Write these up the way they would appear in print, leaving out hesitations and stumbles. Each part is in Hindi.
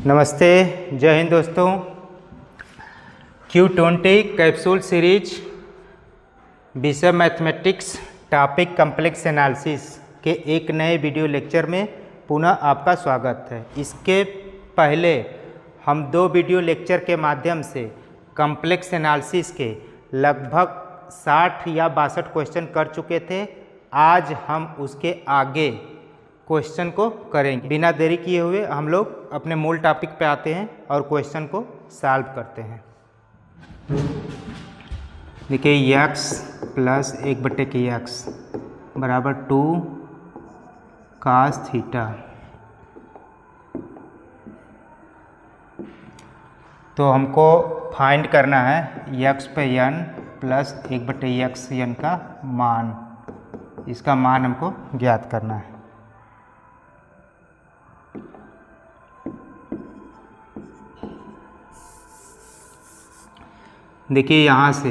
नमस्ते, जय हिंद दोस्तों। Q20 कैप्सूल सीरीज विषय मैथमेटिक्स टॉपिक कॉम्प्लेक्स एनालिसिस के एक नए वीडियो लेक्चर में पुनः आपका स्वागत है। इसके पहले हम 2 वीडियो लेक्चर के माध्यम से कॉम्प्लेक्स एनालिसिस के लगभग 60 या 62 क्वेश्चन कर चुके थे। आज हम उसके आगे क्वेश्चन को करेंगे। बिना देरी किए हुए हम लोग अपने मूल टॉपिक पे आते हैं और क्वेश्चन को सॉल्व करते हैं। देखिए x प्लस 1/x बराबर 2 cos थीटा। तो हमको फाइंड करना है x पे n प्लस 1/x n का मान। इसका मान हमको ज्ञात करना है। देखिए यहाँ से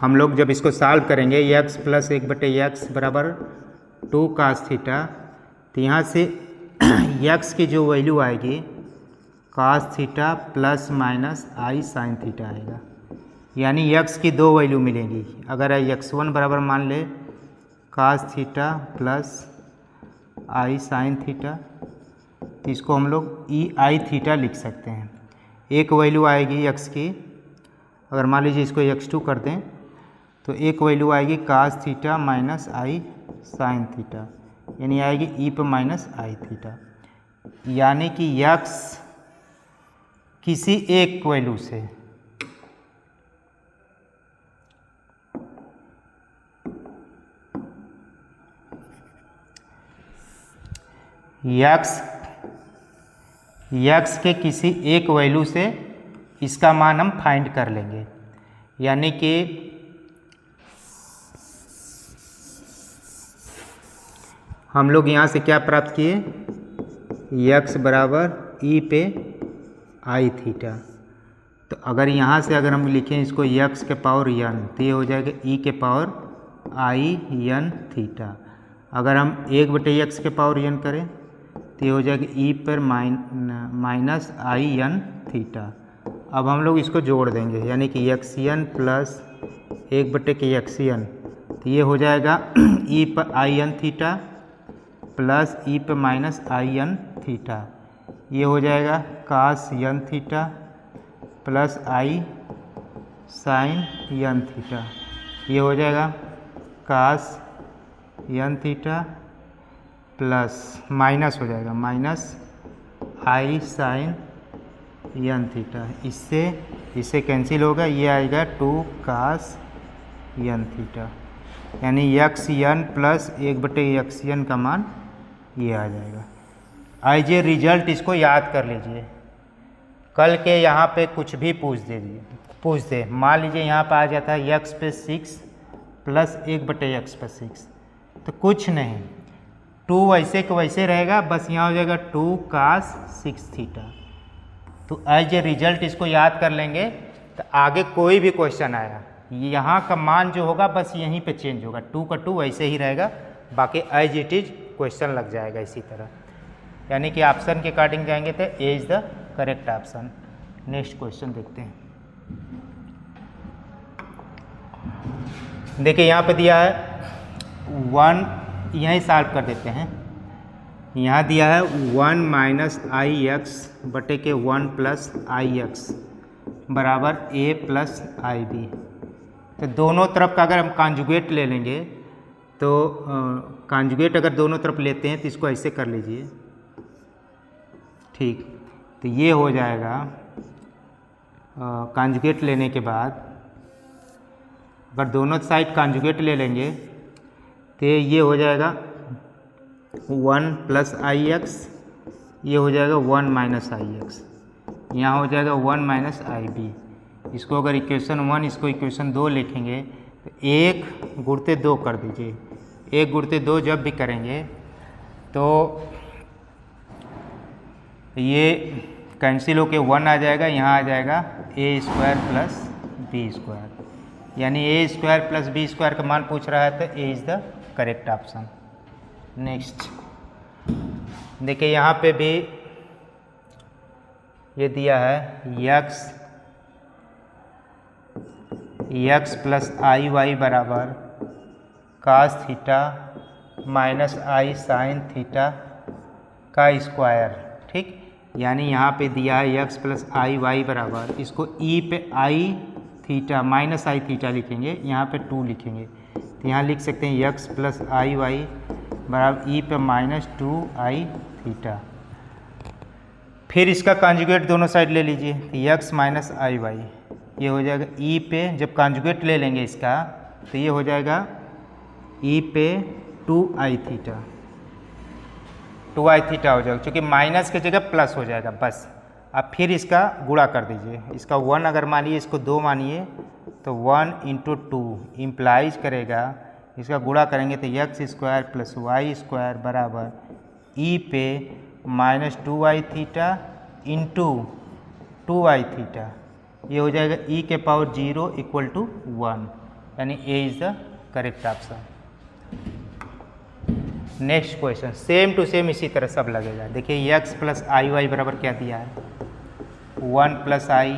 हम लोग जब इसको सॉल्व करेंगे x प्लस 1/x बराबर 2 cos थीटा, तो यहाँ से x की जो वैल्यू आएगी cos theta plus minus i sine theta आएगा। यानी x की 2 वैल्यू मिलेंगी। अगर x1 बराबर मान ले cos theta plus i sine theta, तो इसको हम लोग ई आई थीटा लिख सकते हैं। एक वैल्यू आएगी x की, अगर मान लीजिए इसको x2 कर दें तो एक वैल्यू आएगी cos theta minus i sine theta, यानी आएगी ई पे माइनस आई थीटा। यानी कि x किसी एक वैल्यू से x के किसी एक वैल्यू से इसका मान हम फाइंड कर लेंगे। यानी कि हम लोग यहाँ से क्या प्राप्त किए, x बराबर ई पे आई थीटा। तो अगर यहाँ से अगर हम लिखें इसको x के पावर n, तो ये हो जाएगा ई के पावर आई n थीटा। अगर हम 1/x के पावर n करें तो ये हो जाएगा ई पर माइनस आई n थीटा। अब हम लोग इसको जोड़ देंगे, यानी कि xn प्लस 1/xn, तो ये हो जाएगा ई पर आई एन थीटा प्लस ई पर माइनस आई एन थीटा। ये हो जाएगा cos n theta plus i sign n theta. ये हो जाएगा cos n theta plus minus हो जाएगा minus i sign n theta. इससे कैंसिल होगा, ये आएगा 2 cos n थीटा। यानी xn प्लस 1/xn का मान ये आ जाएगा। आइए रिजल्ट इसको याद कर लीजिए। कल के यहाँ पे कुछ भी पूछ दे। मान लीजिए यहाँ पे आ जाता है x पे 6 प्लस 1/x पे 6, तो कुछ नहीं, 2 वैसे के वैसे रहेगा, बस यहाँ हो जाएगा 2 cos 6 थीटा। तो एज ए रिजल्ट इसको याद कर लेंगे, तो आगे कोई भी क्वेश्चन आया यहाँ का मान जो होगा बस यहीं पे चेंज होगा, 2 का 2 वैसे ही रहेगा, बाकी एज इट इज क्वेश्चन लग जाएगा इसी तरह। यानी कि ऑप्शन के अकॉर्डिंग जाएंगे तो A is the correct option. Next question देखते हैं। देखिए यहाँ पे दिया है 1, यहीं सॉल्व कर देते हैं। यहाँ दिया है 1 माइनस आई एक्स बटे के 1 प्लस आई एक्स बराबर a प्लस आई बी। तो दोनों तरफ का अगर हम कॉन्जुगेट ले लेंगे, तो कॉन्जुगेट अगर दोनों तरफ लेते हैं तो इसको ऐसे कर लीजिए, ठीक। तो ये हो जाएगा कॉन्जुगेट लेने के बाद अगर दोनों साइड कॉन्जुगेट ले लेंगे तो ये हो जाएगा 1 प्लस आई एक्स, ये हो जाएगा 1 माइनस आई एक्स, यहाँ हो जाएगा 1 माइनस आई बी। इसको अगर इक्वेशन 1, इसको इक्वेशन 2 लिखेंगे तो 1 गुणते 2 कर दीजिए। 1 गुणते 2 जब भी करेंगे तो ये कैंसिल होके 1 आ जाएगा, यहाँ आ जाएगा a² प्लस b², यानी a² प्लस b² का मान पूछ रहा है, तो a is the correct option. Next देखिए यहाँ पे भी ये दिया है यक्स प्लस आई वाई बराबर cos theta minus i sine theta का स्क्वायर। ठीक, यानी यहाँ पे दिया है यक्स प्लस आई वाई बराबर, इसको ई पे आई थीटा माइनस आई थीटा लिखेंगे, यहाँ पे 2 लिखेंगे, तो यहाँ लिख सकते हैं यक्स प्लस आई वाई बराबर ई पे माइनस 2 आई थीटा। फिर इसका कॉन्जुगेट दोनों साइड ले लीजिए, तो यक्स माइनस आई वाई ये हो जाएगा ई पे, जब कॉन्जुगेट ले लेंगे इसका तो ये हो जाएगा ई पे 2 आई थीटा, 2 आई थीटा हो जाएगा, क्योंकि माइनस की जगह प्लस हो जाएगा बस। अब फिर इसका गुणा कर दीजिए, इसका 1 अगर मानिए, इसको 2 मानिए, तो 1 × 2 इम्प्लाइज करेगा, इसका गुणा करेंगे तो x square plus y square बराबर ई पे minus 2 i theta into 2 i theta, ये हो जाएगा ई के पावर 0 इक्वल टू 1, यानी A is the correct option. Next question same to same इसी तरह सब लगेगा। देखिए यक्स प्लस आई वाई बराबर क्या दिया है, 1 प्लस आई,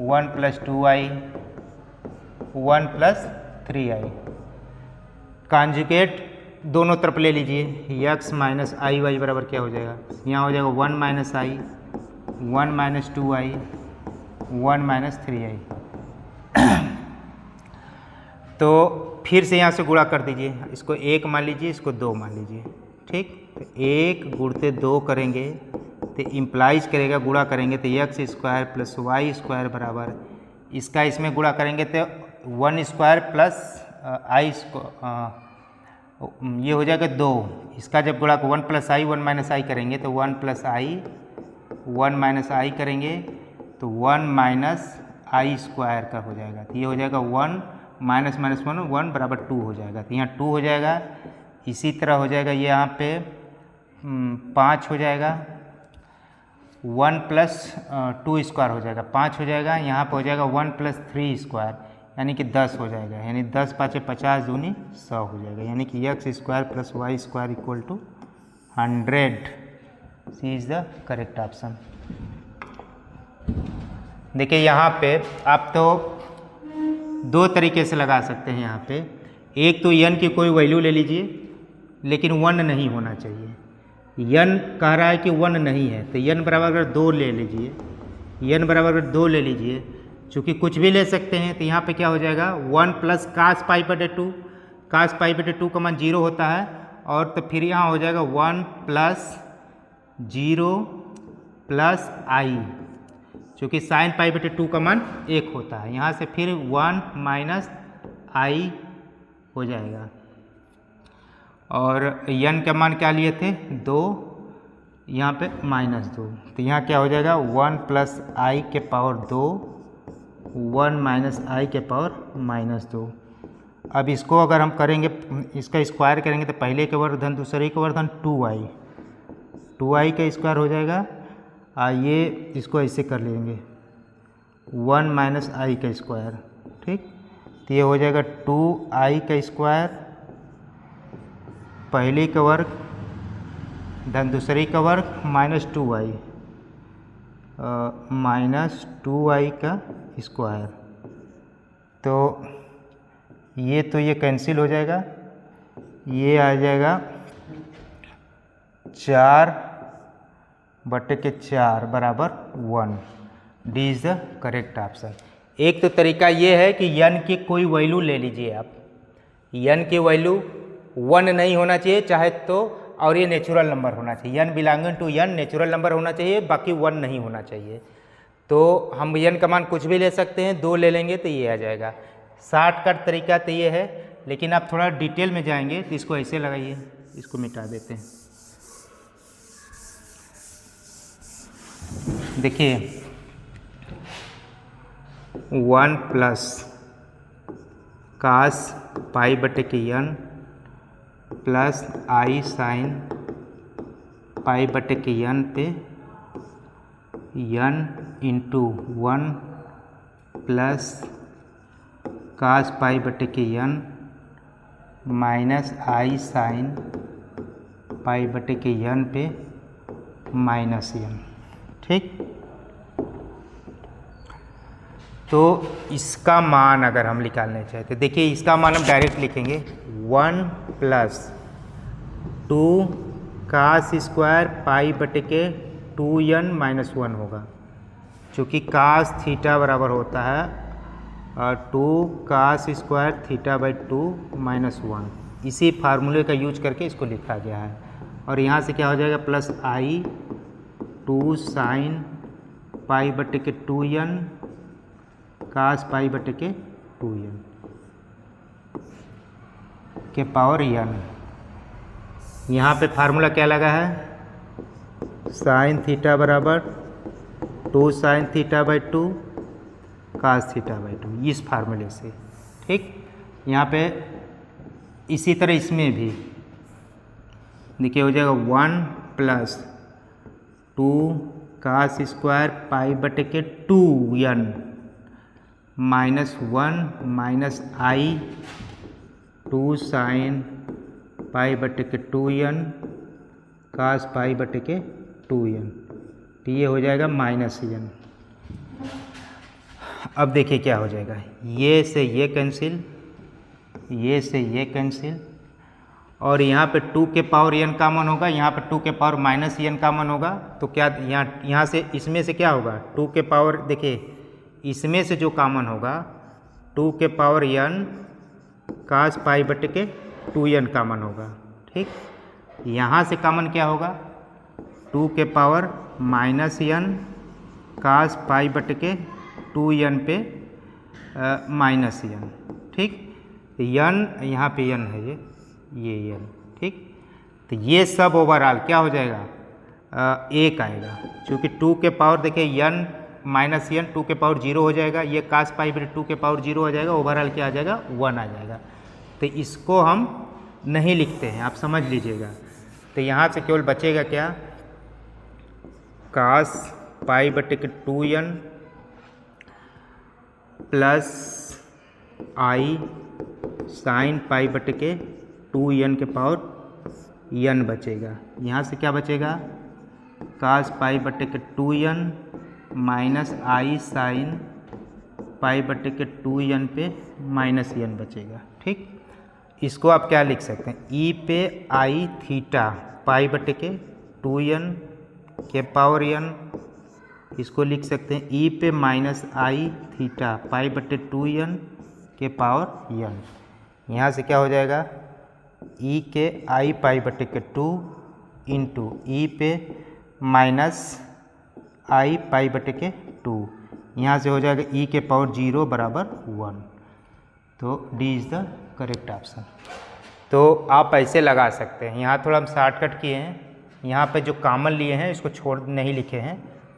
1 प्लस 2 आई, 1 प्लस 3 आई। कॉन्जुगेट दोनों तरफ ले लीजिए, यक्स माइनस आई वाई बराबर क्या हो जाएगा, यहाँ हो जाएगा 1 minus i, 1 minus 2 I, 1 minus 3 आई। तो फिर से यहाँ से गुणा कर दीजिए, इसको 1 मान लीजिए, इसको 2 मान लीजिए। ठीक, तो 1 गुणते 2 करेंगे तो इम्प्लाइज करेगा, गुणा करेंगे तो x square plus y square बराबर, इसका इसमें गुणा करेंगे तो 1 स्क्वायर प्लस आई ये हो जाएगा 2, इसका जब गुणा 1 प्लस आई 1 माइनस आई करेंगे तो 1 प्लस आई 1 माइनस आई करेंगे तो 1 माइनस आई स्क्वायर का हो जाएगा, तो ये हो जाएगा 1 माइनस माइनस 1 बराबर 2 हो जाएगा, तो यहाँ 2 हो जाएगा। इसी तरह हो जाएगा ये यहाँ पे 5 हो जाएगा, 1 प्लस 2 स्क्वायर हो जाएगा 5 हो जाएगा, यहाँ पे हो जाएगा 1 प्लस 3 स्क्वायर यानी कि 10 हो जाएगा, यानी 10 × 5 = 50 दूनी 100 हो जाएगा, यानी कि x square plus y square equal to 100। C is the correct option. देखिए यहाँ पे आप तो 2 तरीके से लगा सकते हैं। यहाँ पे एक तो n की कोई वैल्यू ले लीजिए, लेकिन 1 नहीं होना चाहिए। n कह रहा है कि 1 नहीं है, तो n बराबर अगर 2 ले लीजिए, n बराबर अगर 2 ले लीजिए, चूँकि कुछ भी ले सकते हैं, तो यहाँ पे क्या हो जाएगा 1 प्लस कास π/2, कास π/2 का मान 0 होता है, और तो फिर यहाँ हो जाएगा 1 प्लस 0 प्लस आई, चूँकि साइन π/2 का मान 1 होता है, यहाँ से फिर 1 माइनस आई हो जाएगा। और n का मान क्या लिए थे 2, यहाँ पे -2, तो यहाँ क्या हो जाएगा 1 प्लस आई के पावर 2, 1 माइनस आई के पावर -2। अब इसको अगर हम करेंगे, इसका स्क्वायर करेंगे तो पहले के वर्ग धन दूसरे के वर्ग धन 2i का स्क्वायर हो जाएगा। ये इसको ऐसे कर लेंगे 1 माइनस आई का स्क्वायर। ठीक, तो ये हो जाएगा 2i का स्क्वायर पहले का वर्ग धन दूसरे का वर्ग -2i -2i का स्क्वायर। तो ये कैंसिल हो जाएगा, ये आ जाएगा 4/4 बराबर 1। D is the correct option. एक तो तरीका ये है कि n की कोई वैल्यू ले लीजिए आप, n की वैल्यू 1 नहीं होना चाहिए चाहे तो, और ये नेचुरल नंबर होना चाहिए, n belonging to n natural number होना चाहिए, बाकी 1 नहीं होना चाहिए। तो हम n का मान कुछ भी ले सकते हैं, 2 ले लेंगे तो ये आ जाएगा। शॉर्टकट तरीका तो ये है, लेकिन आप थोड़ा डिटेल में जाएंगे तो इसको ऐसे लगाइए, इसको मिटा देते हैं। देखिए 1 plus cos π/n plus i sine π/n पे n into 1 plus cos π/n minus i sine π/n पे -n। ठीक। तो इसका मान अगर हम निकालना चाहते, देखिए इसका मान हम डायरेक्ट लिखेंगे 1 + 2 cos स्क्वायर पाई बटे के 2n - 1 होगा, चूँकि cos थीटा बराबर होता है 2 cos स्क्वायर θ/2 - 1। इसी फार्मूले का यूज करके इसको लिखा गया है। और यहाँ से क्या हो जाएगा +i 2 sin पाई बटे के 2n cos पाई बटे के 2n के पावर n। यहाँ पे फार्मूला क्या लगा है, sin थीटा बराबर 2 sin θ/2 cos θ/2, इस फार्मूले से। ठीक, यहाँ पे इसी तरह इसमें भी देखिए हो जाएगा 1 + 2 cos स्क्वायर पाई बटे के 2n -1 - i 2 sin पाई बटे के 2n cos पाई बटे के 2n, तो ये हो जाएगा -n। अब देखिए क्या हो जाएगा, ये से ये कैंसिल, ये से ये कैंसिल, और यहाँ पे 2 के पावर n कॉमन होगा, यहाँ पे 2 के पावर -n कॉमन होगा। तो क्या यहाँ से इसमें से क्या होगा, 2 के पावर, देखिए इसमें से जो कॉमन होगा 2 के पावर n cos पाई बटे के 2n कॉमन होगा। ठीक, यहाँ से कॉमन क्या होगा, 2 के पावर -n cos पाई बटे के 2n पे -n। ठीक, n यहाँ पे n है, ये n। ठीक, तो ये सब ओवरऑल क्या हो जाएगा, 1 आएगा, क्योंकि 2 के पावर देखिए n -n 2 के पावर 0 हो जाएगा, ये cos पाई बटे 2 के पावर 0 हो जाएगा, ओवरऑल क्या आ जाएगा 1 आ जाएगा। तो इसको हम नहीं लिखते हैं, आप समझ लीजिएगा। तो यहाँ से केवल बचेगा क्या, cos पाई बटे के 2n + i sin पाई बटे के 2n के पावर n बचेगा। यहाँ से क्या बचेगा, cos पाई बटे के 2n - i sin पाई बटे के 2n पे -n बचेगा। ठीक, इसको आप क्या लिख सकते हैं, e पे i थीटा पाई बटे के 2n के पावर n, इसको लिख सकते हैं e पे -i थीटा पाई बटे 2n के पावर n। यहाँ से क्या हो जाएगा, e के i पाई बटे के 2 इंटू e पे -i पाई बटे के 2, यहाँ से हो जाएगा e के पावर 0 बराबर 1। तो D is the correct option. तो आप ऐसे लगा सकते हैं, यहाँ थोड़ा हम शॉर्टकट किए हैं, यहाँ पे जो कॉमन लिए हैं इसको छोड़ नहीं लिखे हैं,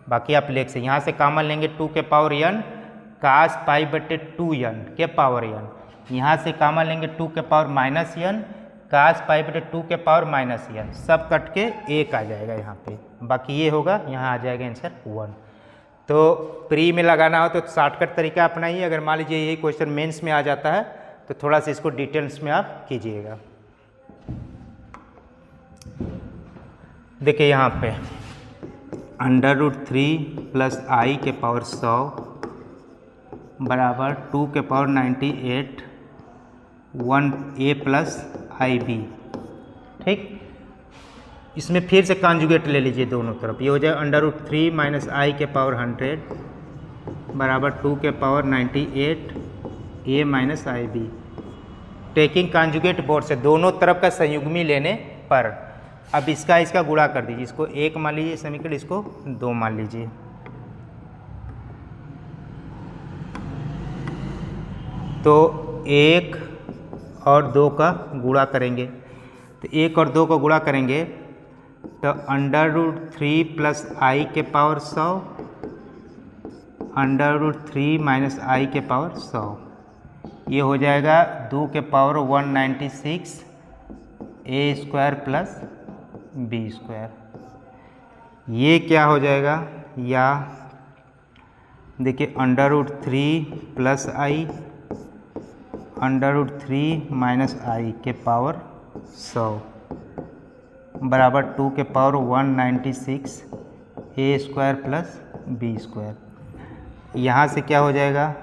बाकी आप लिख सकते। यहाँ से कॉमन लेंगे 2 के पावर n cos पाई बटे 2n के पावर n, यहाँ से कॉमन लेंगे 2 के पावर -n cos पाई बटे 2 के पावर -n, सब कट के 1 आ जाएगा यहाँ पे, बाकी ये होगा, यहाँ आ जाएगा आंसर 1। तो प्री में लगाना हो तो शॉर्टकट तरीका अपनाइए। अगर मान लीजिए यही क्वेश्चन मेंस में आ जाता है तो थोड़ा सा इसको डिटेल्स में आप कीजिएगा। देखिए यहाँ पे √3 + i के पावर 100 बराबर 2 के पावर 98 1a + ib। ठीक, इसमें फिर से कॉन्जुगेट ले लीजिए दोनों तरफ, ये हो जाए √3 - i के पावर 100 बराबर 2 के power 98 a - ib। Taking conjugate board से दोनों तरफ का संयुग्मी लेने पर अब इसका गुणा कर दीजिए, इसको 1 मान लीजिए समीकरण, इसको 2 मान लीजिए। तो 1 और 2 का गुणा करेंगे, तो 1 और 2 का गुणा करेंगे तो √3 + i के पावर 100 √3 - i के पावर 100, ये हो जाएगा 2 के पावर 196 a² + b²। ये क्या हो जाएगा, या देखिए √3 + i √3 - i के पावर 100 बराबर 2 के पावर 196 ए स्क्वायर प्लस बी स्क्वायर। यहाँ से क्या हो जाएगा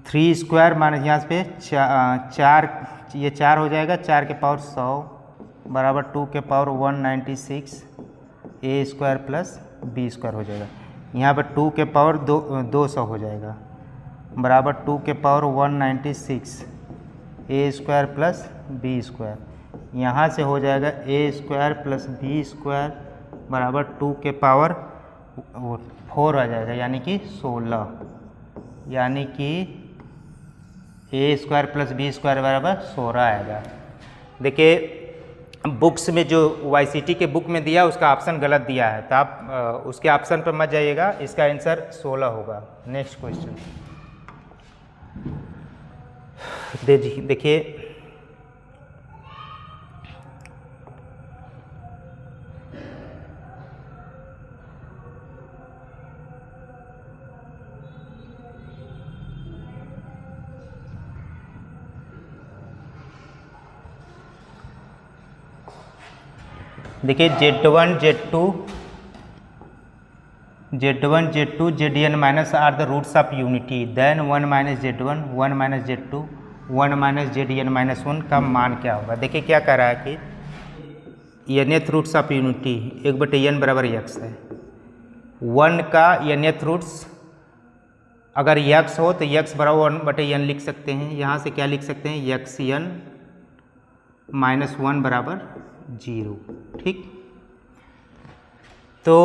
3 स्क्वायर माइनस यहाँ पे 4 ये 4 हो जाएगा, 4 के पावर 100 बराबर 2 के पावर 196 ए स्क्वायर प्लस बी स्क्वायर हो जाएगा। यहाँ पर 2 के पावर 200 हो जाएगा बराबर 2 के पावर 196 ए स्क्वायर प्लस बी स्क्वायर। यहाँ से हो जाएगा ए स्क्वायर प्लस बी स्क्वायर बराबर 2 के पावर 4 आ जाएगा यानी कि 16, यानी कि ए स्क्वायर प्लस बी स्क्वायर बराबर 16 आएगा। देखिए बुक्स में जो YCT के बुक में दिया उसका ऑप्शन गलत दिया है, तो आप उसके ऑप्शन पर मत जाइएगा, इसका आंसर 16 होगा। नेक्स्ट क्वेश्चन देखिए Z1 Z2 Zn minus are the roots of unity, then 1 minus Z1 1 minus Z2 1 minus Zn minus 1 का मान क्या होगा। देखिए क्या कह रहा है कि nth roots of unity 1/n बराबर x है। 1 का nth रूट्स अगर x हो तो x बराबर 1/n लिख सकते हैं। यहाँ से क्या लिख सकते हैं xn माइनस 1 बराबर 0। ठीक, तो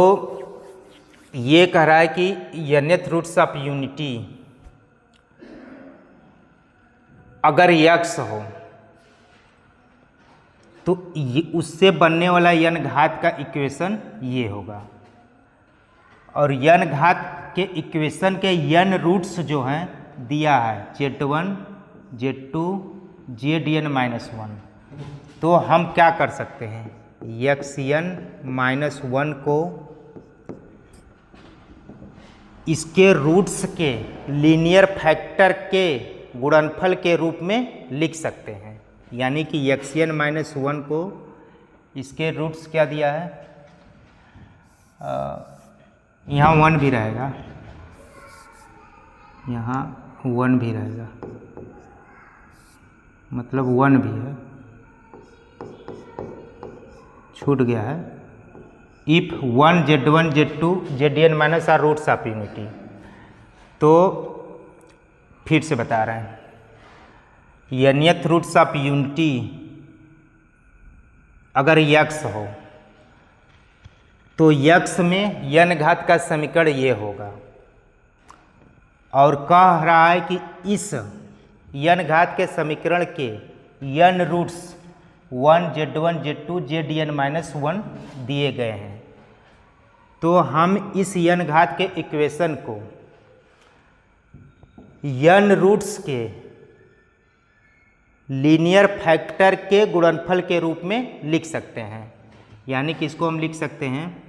ये कह रहा है कि nth रूट्स ऑफ यूनिटी अगर x हो तो ये उससे बनने वाला n घात का इक्वेशन ये होगा, और n घात के इक्वेशन के n रूट्स जो हैं दिया है Z1 Z2 Zn माइनस 1। तो हम क्या कर सकते हैं xn माइनस 1 को इसके रूट्स के लीनियर फैक्टर के गुणनफल के रूप में लिख सकते हैं, यानी कि xn माइनस 1 को इसके रूट्स क्या दिया है, यहाँ 1 भी रहेगा, यहाँ 1 भी रहेगा, मतलब 1 भी है, छूट गया है। If 1 Z1 Z2 Zn minus are roots of unity, तो फिर से बता रहे हैं nth रूट्स ऑफ यूनिटी अगर x हो तो x में n घात का समीकरण ये होगा, और कह रहा है कि इस n घात के समीकरण के n roots 1 Z1 Z2 Zn minus 1 दिए गए हैं। तो हम इस n घात के इक्वेशन को n रूट्स के लीनियर फैक्टर के गुणनफल के रूप में लिख सकते हैं, यानी कि इसको हम लिख सकते हैं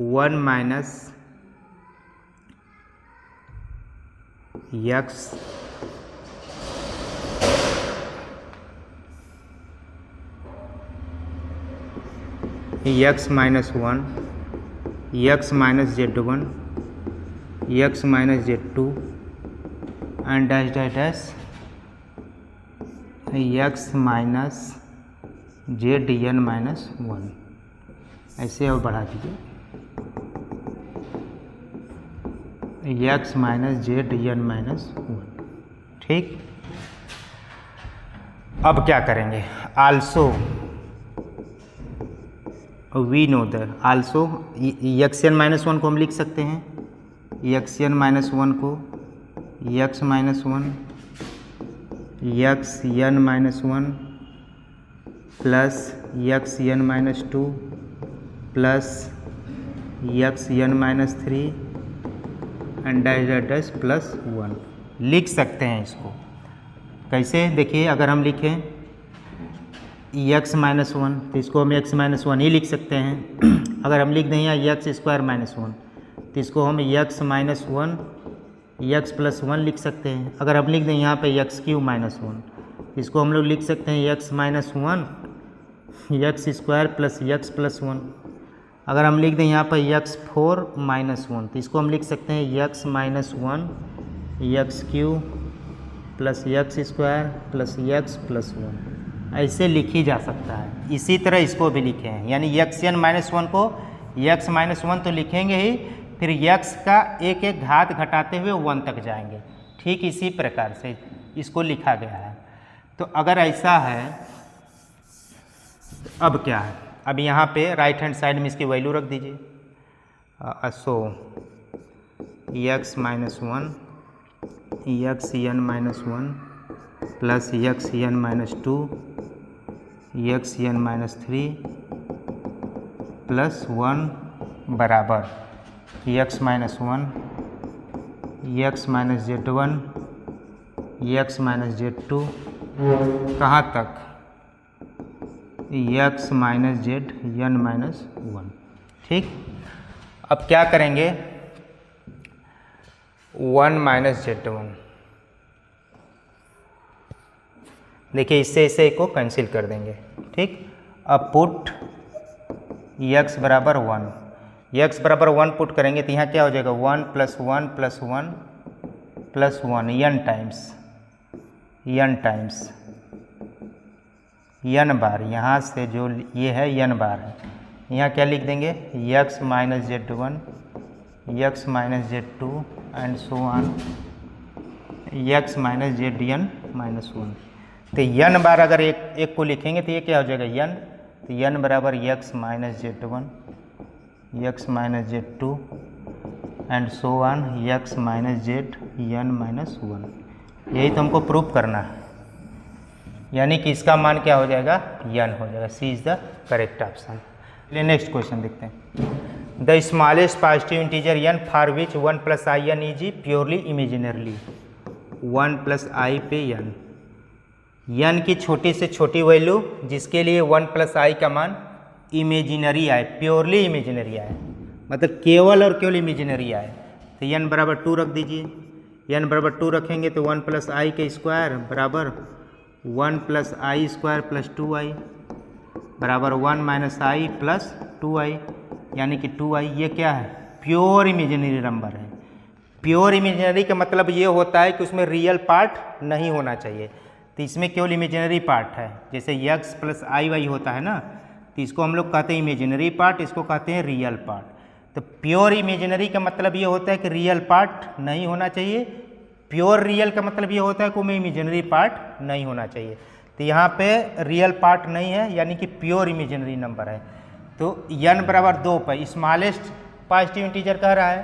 1 minus x minus 1 x minus Z1 x minus Z2 and dash dash dash x minus Zn minus 1, ऐसे और बढ़ा दीजिए x माइनस Zn माइनस 1। ठीक, अब क्या करेंगे, also we know that also xn minus 1 को हम लिख सकते हैं xn माइनस 1 को x minus 1 xn minus 1 plus xn minus 2 plus xn minus 3 and dash dash plus 1 लिख सकते हैं। इसको कैसे देखिए, अगर हम लिखें x माइनस 1 तो इसको हम x माइनस 1 ही लिख सकते हैं। अगर हम लिख दें यहाँ x स्क्वायर माइनस 1 तो इसको हम x माइनस 1 x प्लस 1 लिख सकते हैं। अगर हम लिख दें यहाँ पे x क्यूब माइनस 1 इसको हम लोग लिख सकते हैं x minus 1 x square plus x plus 1। अगर हम लिख दें यहाँ पर x4 - 1 तो इसको हम लिख सकते हैं x - 1 x³ plus x² plus x + 1, ऐसे लिखी जा सकता है। इसी तरह इसको भी लिखे हैं, यानी xn - 1 को x - 1 तो लिखेंगे ही, फिर x का एक एक घात घटाते हुए 1 तक जाएंगे। ठीक इसी प्रकार से इसको लिखा गया है। तो अगर ऐसा है तो अब क्या है, अब यहाँ पे राइट हैंड साइड में इसकी वैल्यू रख दीजिए। सो x - 1 xn - 1 plus xn - 2 xn - 3 plus 1 बराबर x - 1 x - z1 x - z2 कहाँ तक x - zn - 1। ठीक, अब क्या करेंगे 1 - z1, देखिए इससे इसे को कैंसिल कर देंगे। ठीक, अब पुट x बराबर 1, x बराबर 1 पुट करेंगे तो यहाँ क्या हो जाएगा 1 + 1 + 1 + 1 n टाइम्स n बार, यहाँ से जो ये है n बार है, यहाँ क्या लिख देंगे x - z1 x - z2 and so on x - zn - 1। तो n बार अगर एक को लिखेंगे तो ये क्या हो जाएगा n, तो n बराबर x - z1 x - z2 and so on x - zn - 1। यही तो हमको प्रूफ करना है, यानी कि इसका मान क्या हो जाएगा n हो जाएगा। C is the correct option. चलिए नेक्स्ट क्वेश्चन देखते हैं। The smallest positive integer n for which 1 + in is purely imaginarily, 1 + i पे n की छोटी से छोटी वैल्यू जिसके लिए 1 + i का मान इमेजिनरी आए, प्योरली इमेजिनरी आए, मतलब केवल और केवल इमेजिनरी आए, तो n बराबर 2 रख दीजिए। n बराबर 2 रखेंगे तो 1 + i के स्क्वायर बराबर 1 + i² + 2i बराबर 1 - i + 2i, यानी कि 2i ये क्या है प्योर इमेजिनरी नंबर है। प्योर इमेजिनरी का मतलब ये होता है कि उसमें रियल पार्ट नहीं होना चाहिए, तो इसमें केवल इमेजिनरी पार्ट है। जैसे x + i होता है ना, तो इसको हम लोग कहते हैं इमेजिनरी पार्ट, इसको कहते हैं रियल पार्ट। तो प्योर इमेजिनरी का मतलब ये होता है कि रियल पार्ट नहीं होना चाहिए, प्योर रियल का मतलब ये होता है कि उसमें इमेजिनरी पार्ट नहीं होना चाहिए। तो यहाँ पे रियल पार्ट नहीं है, यानी कि प्योर इमेजिनरी नंबर है। तो n बराबर 2 पर स्मॉलेस्ट पॉजिटिव इंटीजर कह रहा है,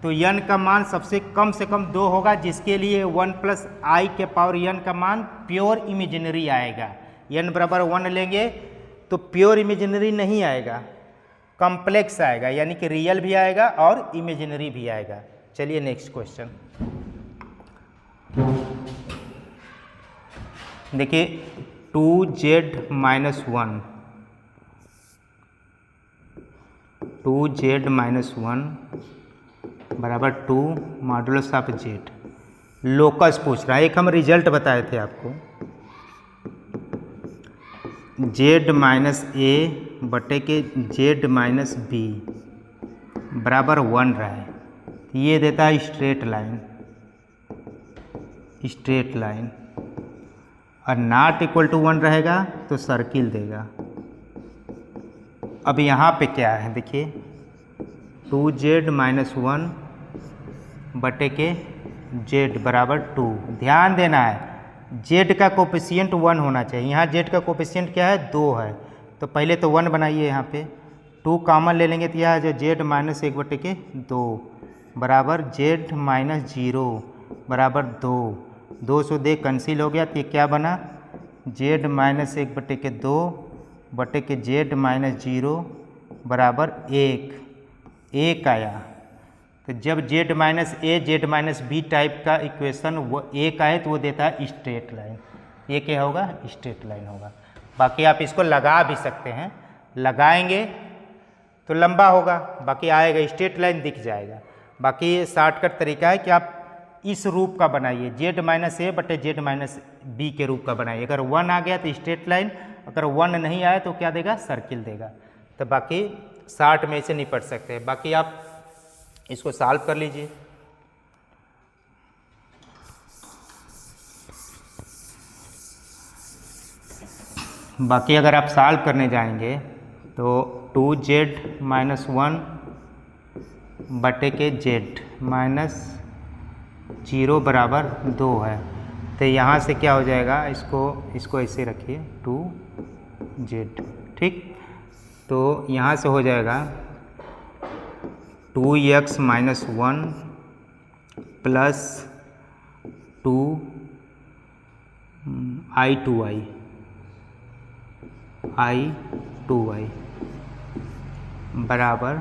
तो n का मान सबसे कम से कम 2 होगा, जिसके लिए 1 + i के पावर n का मान प्योर इमेजिनरी आएगा। n बराबर 1 लेंगे तो प्योर इमेजिनरी नहीं आएगा, कॉम्प्लेक्स आएगा, यानी कि रियल भी आएगा और इमेजिनरी भी आएगा। चलिए नेक्स्ट क्वेश्चन देखिए 2z - 1 2z - 1 बराबर 2 मॉडुलस ऑफ z, लोकस पूछ रहा है। एक हम रिजल्ट बताए थे आपको, z - a बटे के z - b बराबर 1 रहा है, ये देता है स्ट्रेट लाइन, और नॉट इक्वल टू 1 रहेगा तो सर्किल देगा। अब यहाँ पे क्या है देखिए 2z - 1 बटे के z बराबर 2, ध्यान देना है z का कोफिशिएंट 1 होना चाहिए। यहाँ z का कोफिशिएंट क्या है 2 है, तो पहले तो 1 बनाइए, यहाँ पे 2 कॉमन ले लेंगे तो यह जो z - 1 बटे के 2 बराबर z - 0 बराबर 2 से दे कैंसिल हो गया, तो ये क्या बना z - 1 बटे के 2 बटे के z - 0 बराबर 1 आया। तो जब z - a z - b type का इक्वेशन वो 1 आए तो वो देता है स्ट्रेट लाइन, ये क्या होगा स्ट्रेट लाइन होगा। बाकी आप इसको लगा भी सकते हैं, लगाएंगे तो लंबा होगा, बाकी आएगा स्ट्रेट लाइन दिख जाएगा। बाकी ये शॉर्टकट तरीका है कि आप इस रूप का बनाइए, z - a बटे z - b के रूप का बनाइए। अगर 1 आ गया तो स्ट्रेट लाइन, अगर 1 नहीं आया तो क्या देगा सर्किल देगा। तो बाकी 60 में से निपट सकते हैं। बाकी आप इसको सॉल्व कर लीजिए। बाकी अगर आप सॉल्व करने जाएंगे तो 2z - 1 बटे के z माइनस 0 बराबर 2 है। तो यहाँ से क्या हो जाएगा, इसको ऐसे रखिए 2z, ठीक। तो यहाँ से हो जाएगा 2x - 1 प्लस 2i2i बराबर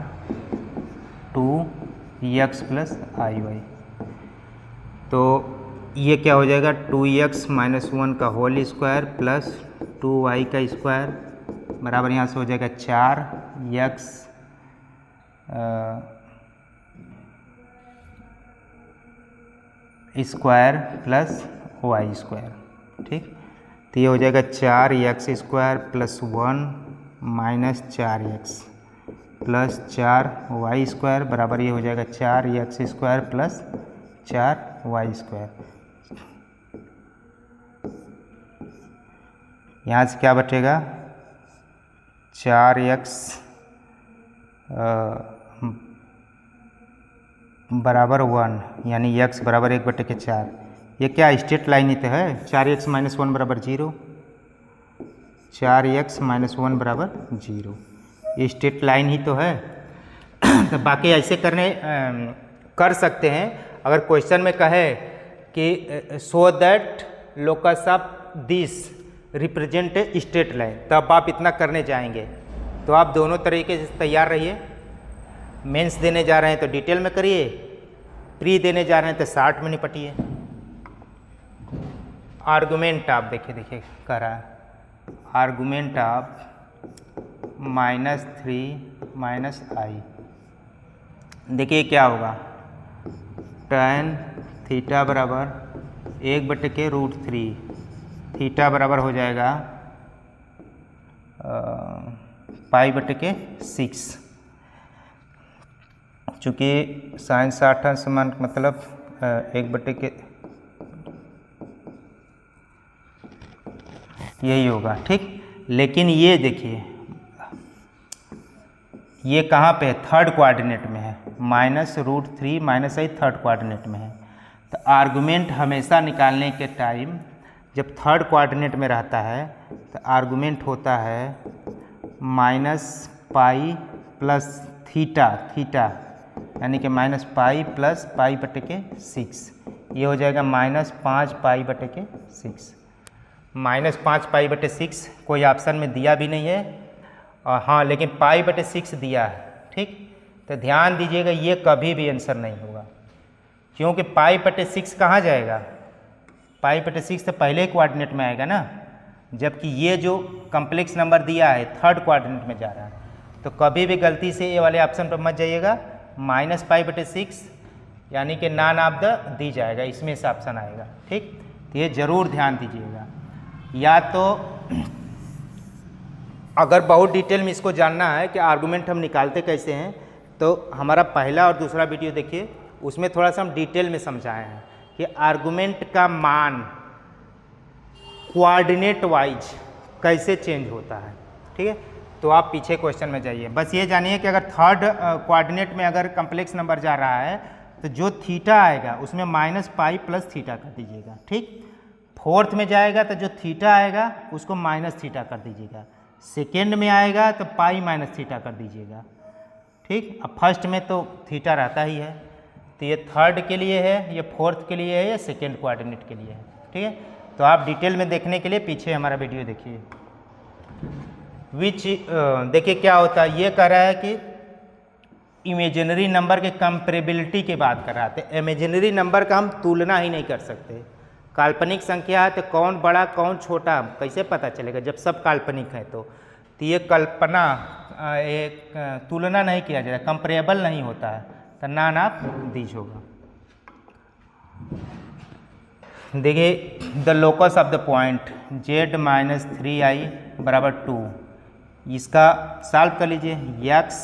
2x प्लस i y। तो ये क्या हो जाएगा, 2x - 1 का होल स्क्वायर प्लस 2y का स्क्वायर बराबर यहाँ से हो जाएगा 4x square plus y square, ठीक। तो ये हो जाएगा 4x square plus 1 minus 4x plus 4y square बराबर ये हो जाएगा 4x square plus 4y square. यहाँ से क्या बचेगा, 4x बराबर 1 यानी x बराबर 1/4। ये क्या स्ट्रेट लाइन ही तो है, 4x - 1 बराबर 0, 4x - 1 बराबर 0, ये स्ट्रेट लाइन ही तो है। तो बाकी ऐसे कर सकते हैं। अगर क्वेश्चन में कहे कि so that locus of this represent a straight line, तब आप इतना करने जाएंगे। तो आप दोनों तरीके से तैयार रहिए। मेंस देने जा रहे हैं तो डिटेल में करिए, प्री देने जा रहे हैं तो शॉर्ट में निपटिए। आर्गुमेंट आप देखिए कह रहा है, आर्गुमेंट ऑफ -3 - i। देखिए क्या होगा, tan थीटा बराबर 1/√3, थीटा बराबर हो जाएगा π/6। चूँकि साइन 60 समान मतलब 1/, यही होगा, ठीक। लेकिन ये देखिए ये कहाँ पे है, थर्ड कोऑर्डिनेट में है, -√3 - i थर्ड कोऑर्डिनेट में है। तो आर्गुमेंट हमेशा निकालने के टाइम जब थर्ड कोऑर्डिनेट में रहता है तो आर्गुमेंट होता है -π प्लस थीटा यानी कि -π प्लस π/6। ये हो जाएगा -5π/6। -5π/6 कोई ऑप्शन में दिया भी नहीं है, और हाँ लेकिन π/6 दिया है, ठीक। तो ध्यान दीजिएगा ये कभी भी आंसर नहीं होगा, क्योंकि π/6 कहाँ जाएगा, π/6 तो पहले कोऑर्डिनेट में आएगा ना, जबकि ये जो कम्प्लेक्स नंबर दिया है थर्ड कोऑर्डिनेट में जा रहा है। तो कभी भी गलती से ये वाले ऑप्शन पर मत जाइएगा, -π/6 यानी कि नॉन ऑफ द दी जाएगा, इसमें से ऑप्शन आएगा, ठीक। तो ये जरूर ध्यान दीजिएगा। या तो अगर बहुत डिटेल में इसको जानना है कि आर्गुमेंट हम निकालते कैसे हैं, तो हमारा पहला और दूसरा वीडियो देखिए, उसमें थोड़ा सा हम डिटेल में समझाए हैं कि आर्गुमेंट का मान कोऑर्डिनेट वाइज कैसे चेंज होता है, ठीक है। तो आप पीछे क्वेश्चन में जाइए, बस ये जानिए कि अगर थर्ड कोऑर्डिनेट में अगर कम्प्लेक्स नंबर जा रहा है तो जो थीटा आएगा उसमें -π प्लस थीटा कर दीजिएगा, ठीक। फोर्थ में जाएगा तो जो थीटा आएगा उसको -θ कर दीजिएगा, सेकेंड में आएगा तो π - θ कर दीजिएगा, ठीक। अब फर्स्ट में तो थीटा रहता ही है। तो ये थर्ड के लिए है, ये फोर्थ के लिए है, ये सेकेंड कोऑर्डिनेट के लिए है, ठीक है। तो आप डिटेल में देखने के लिए पीछे हमारा वीडियो देखिए। देखिए क्या होता है, ये कह रहा है कि इमेजिनरी नंबर के कंपेरेबिलिटी की बात कर रहा है। इमेजिनरी नंबर का हम तुलना ही नहीं कर सकते। काल्पनिक संख्या है तो कौन बड़ा कौन छोटा कैसे पता चलेगा जब सब काल्पनिक है। तो ये कल्पना एक तुलना नहीं किया जाता, कंपेरेबल नहीं होता है, तो नॉन ऑफ दीज होगा। देखिए the locus of the point z - 3i बराबर 2, इसका सॉल्व कर लीजिए, x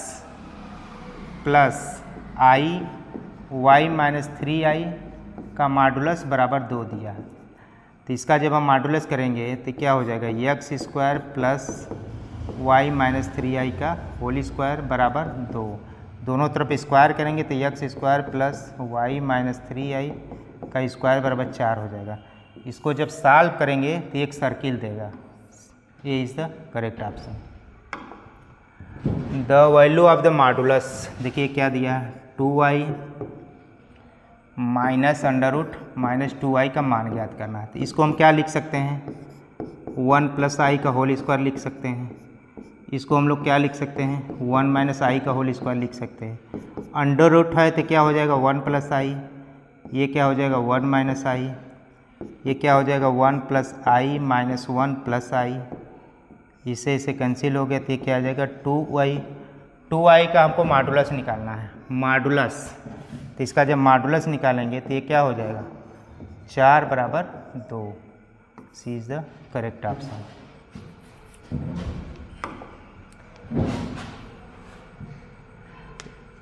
plus i Y minus 3i का मॉडुलस बराबर 2 दिया है। तो इसका जब हम मॉडुलस करेंगे तो क्या हो जाएगा, x square plus y minus 3i का होल स्क्वायर बराबर 2। दोनों तरफ स्क्वायर करेंगे तो x square plus y minus 3i का स्क्वायर बराबर 4 हो जाएगा। इसको जब सॉल्व करेंगे तो एक सर्किल देगा। ये is the correct option. The value of the modulus देखिए क्या दिया है, 2i minus under root minus 2i का मान ज्ञात करना है। तो इसको हम क्या लिख सकते हैं, 1 प्लस आई का होल स्क्वायर लिख सकते हैं। इसको हम लोग क्या लिख सकते हैं, 1 माइनस आई का होल स्क्वायर लिख सकते हैं। अंडर रूट है तो क्या हो जाएगा 1 प्लस आई, ये क्या हो जाएगा 1 माइनस आई, ये क्या हो जाएगा 1 प्लस आई माइनस 1 प्लस आई, इसे इसे कैंसिल हो गया तो ये क्या आ जाएगा 2i। 2i का हमको मॉडुलस निकालना है, मॉडुलस। तो इसका जब मॉडुलस निकालेंगे तो ये क्या हो जाएगा 4 बराबर 2। C is the correct option.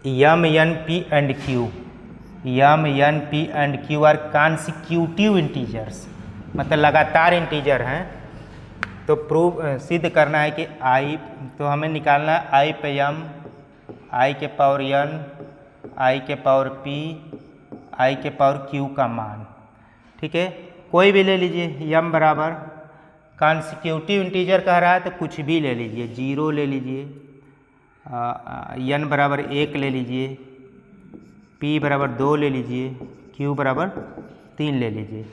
M, N, P and Q, M, N, P and Q are consecutive integers, मतलब लगातार इंटीजर हैं। तो प्रूव सिद्ध करना है कि i, तो हमें निकालना है i पे m, i के पावर n, i के पावर p, i के पावर q का मान। ठीक है, कोई भी ले लीजिए। m बराबर कॉन्सिक्यूटिव इंटीजर कह रहा है तो कुछ भी ले लीजिए, 0 ले लीजिए, n बराबर 1 ले लीजिए, p बराबर 2 ले लीजिए, q बराबर 3 ले लीजिए।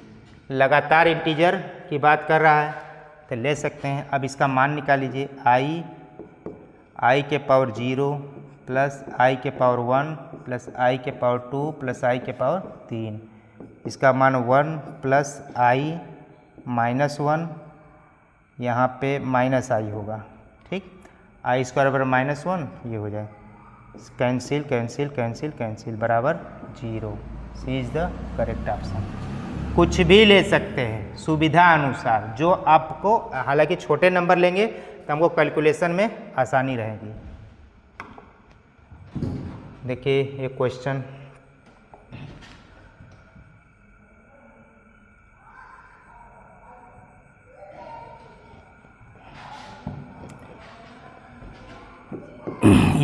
लगातार इंटीजर की बात कर रहा है तो ले सकते हैं। अब इसका मान निकाल लीजिए, i के पावर 0 प्लस i के पावर 1 प्लस i के पावर 2 प्लस i के पावर 3, इसका मान 1 प्लस i माइनस 1, यहाँ पे माइनस i होगा। ठीक, i स्क्वायर बराबर माइनस 1, ये हो जाए कैंसिल कैंसिल कैंसिल कैंसिल बराबर 0। सी इज़ द करेक्ट ऑप्शन। कुछ भी ले सकते हैं सुविधा अनुसार, जो आपको, हालांकि छोटे नंबर लेंगे तो हमको कैलकुलेशन में आसानी रहेगी। देखिए ये क्वेश्चन,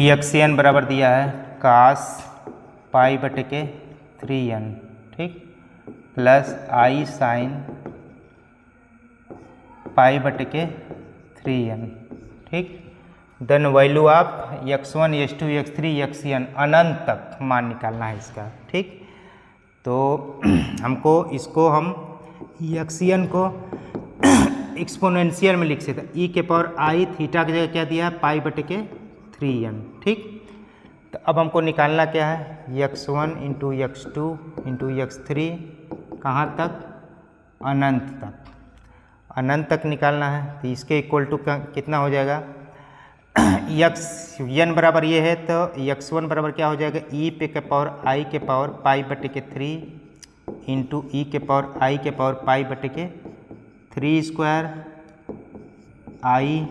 एक्स बराबर दिया है कास पाई बटे के 3n, ठीक, प्लस आई साइन पाई बटे के 3n, ठीक। Then value of x1, x2, x3, xn अनंत तक मान निकालना है इसका। ठीक, तो हमको इसको हम xn को एक्सपोनेंशियल में लिख सकते हैं। e के पावर आई थीटा की जगह क्या दिया है, पाई बटे के 3n। ठीक, तो अब हमको निकालना क्या है, x1 into x2 into x3 कहाँ तक, अनंत तक, अनंत तक निकालना है। तो इसके इक्वल टू कितना हो जाएगा, n बराबर ये है तो x1 बराबर क्या हो जाएगा, e पे के पावर i के पावर पाई बटे के 3 इंटू ई के पावर i के पावर पाई बटे के 3 स्क्वायर i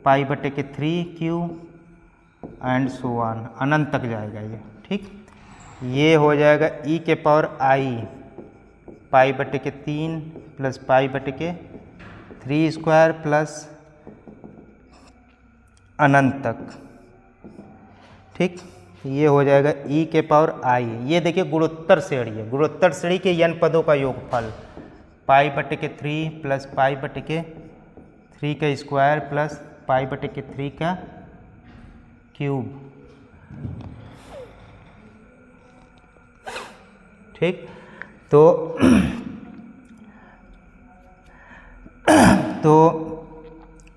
पाई बटे के 3q एंड सो ऑन, अनंत तक जाएगा ये। ठीक, ये हो जाएगा e के पावर i पाई बटे के 3 प्लस पाई बटे के 3 स्क्वायर प्लस अनंत तक। ठीक, ये हो जाएगा e के पावर i। ये देखिए गुणोत्तर श्रेणी है, गुणोत्तर श्रेणी के n पदों का योगफल पाई बटे के 3 प्लस पाई बटे के 3 का स्क्वायर प्लस पाई बटे के 3 का क्यूब। ठीक, तो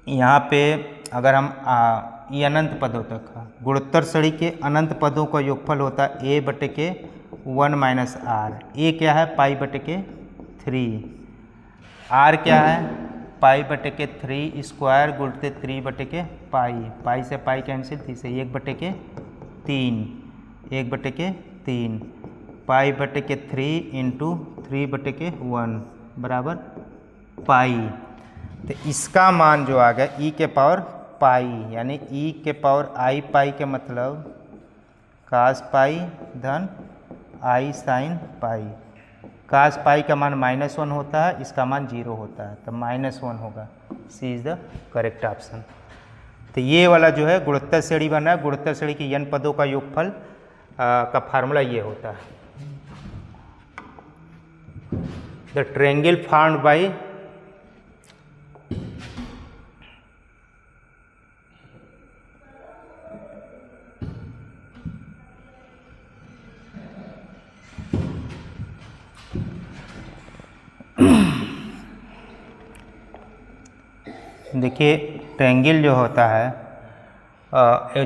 यहाँ पे अगर हम ये अनंत पदों तक है, गुणोत्तर श्रेणी के अनंत पदों का योगफल होता है a बटे के 1 माइनस आर। ए क्या है, पाई बटे के 3, आर क्या है, पाई बटे के 3 स्क्वायर गुणते 3 बटे के पाई, पाई से पाई कैंसिल, 3 से 1 बटे के 3, 1 बटे के 3, पाई बटे के 3 इंटू 3 बटे के 1 बराबर पाई। तो इसका मान जो आ गया e के पावर पाई, यानी ई के पावर आई पाई के मतलब कास पाई धन आई साइन पाई। कास पाई का मान -1 होता है, इसका मान 0 होता है, तो -1 होगा। सी इज़ द करेक्ट ऑप्शन। तो ये वाला जो है गुणोत्तर श्रेणी बन रहा है। गुणोत्तर श्रेणी की n पदों का योगफल का फार्मूला ये होता है। द ट्रायंगल फॉर्म्ड बाय देखिए ट्रायंगल जो होता है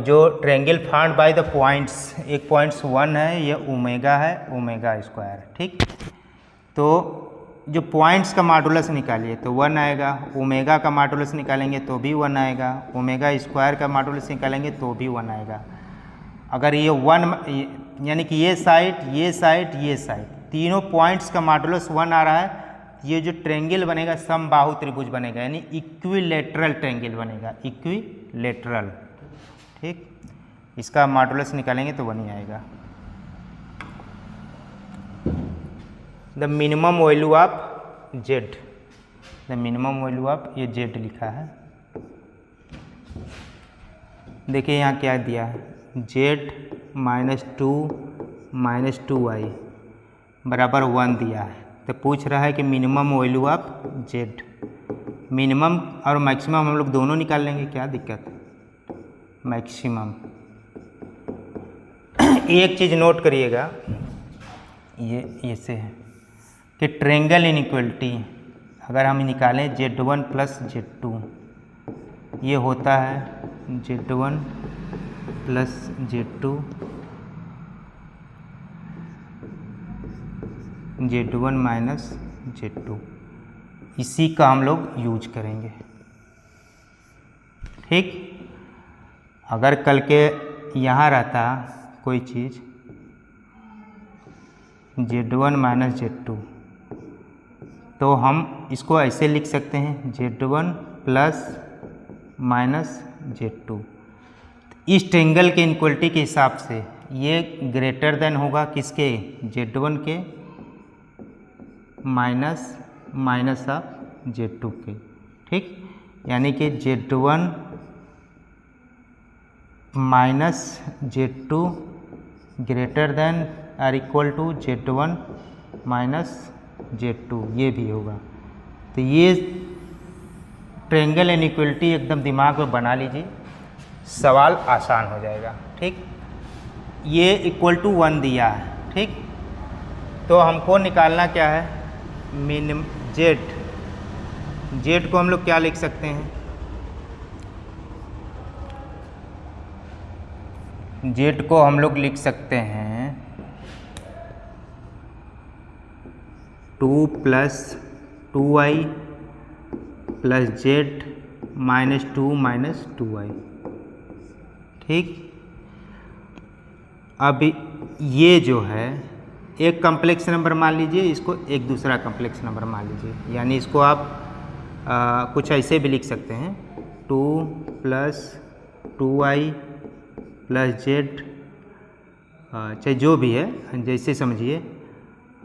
जो triangle formed by the points, एक पॉइंट्स 1 है, ये ओमेगा है, ओमेगा स्क्वायर, ठीक। तो जो पॉइंट्स का मॉडुलस निकालिए तो 1 आएगा, ओमेगा का मॉडुलस निकालेंगे तो भी 1 आएगा, ओमेगा स्क्वायर का मॉडुलस निकालेंगे तो भी 1 आएगा। अगर ये 1 यानी कि ये साइड तीनों पॉइंट्स का मॉडुलस 1 आ रहा है, ये जो ट्रायंगल बनेगा समबाहु त्रिभुज बनेगा, यानी इक्विलेटरल ट्रायंगल बनेगा, इक्विलेटरल, ठीक। इसका मॉडुलस निकालेंगे तो 1 ही आएगा। The minimum value of Z, the minimum value of ये जेड लिखा है। देखिए यहाँ क्या दिया है, जेड -2 -2i बराबर 1 दिया है। तो पूछ रहा है कि minimum value of Z, minimum और मैक्सिमम हम लोग दोनों निकाल लेंगे, क्या दिक्कत है। मैक्सिमम एक चीज़ नोट करिएगा, ये से है कि ट्रायंगल इनइक्वलिटी अगर हम निकालें Z1 + Z2, ये होता है Z1 + Z2 Z1 - Z2, इसी का हम लोग यूज करेंगे, ठीक। अगर कल के यहाँ रहता कोई चीज़ Z1 - Z2, तो हम इसको ऐसे लिख सकते हैं Z1 ± Z2। इस ट्रायंगल के इनइक्वलिटी के हिसाब से ये ग्रेटर देन होगा किसके, Z1 के माइनस ऑफ Z2 के, ठीक। यानी कि Z1 - Z2 ग्रेटर देन और इक्वल टू Z1 - Z2, ये भी होगा। तो ये ट्रायंगल इनइक्वलिटी एकदम दिमाग में बना लीजिए, सवाल आसान हो जाएगा, ठीक। ये = 1 दिया है, ठीक। तो हमको निकालना क्या है, मिनिमम जेड को हम लोग क्या लिख सकते हैं, जेड को हम लोग लिख सकते हैं 2 + 2i + z -2 - 2i, ठीक। अब ये जो है एक कम्प्लेक्स नंबर मान लीजिए, इसको एक दूसरा कम्प्लेक्स नंबर मान लीजिए, यानी इसको आप कुछ ऐसे भी लिख सकते हैं 2 + 2i + z, चाहे जो भी है जैसे समझिए,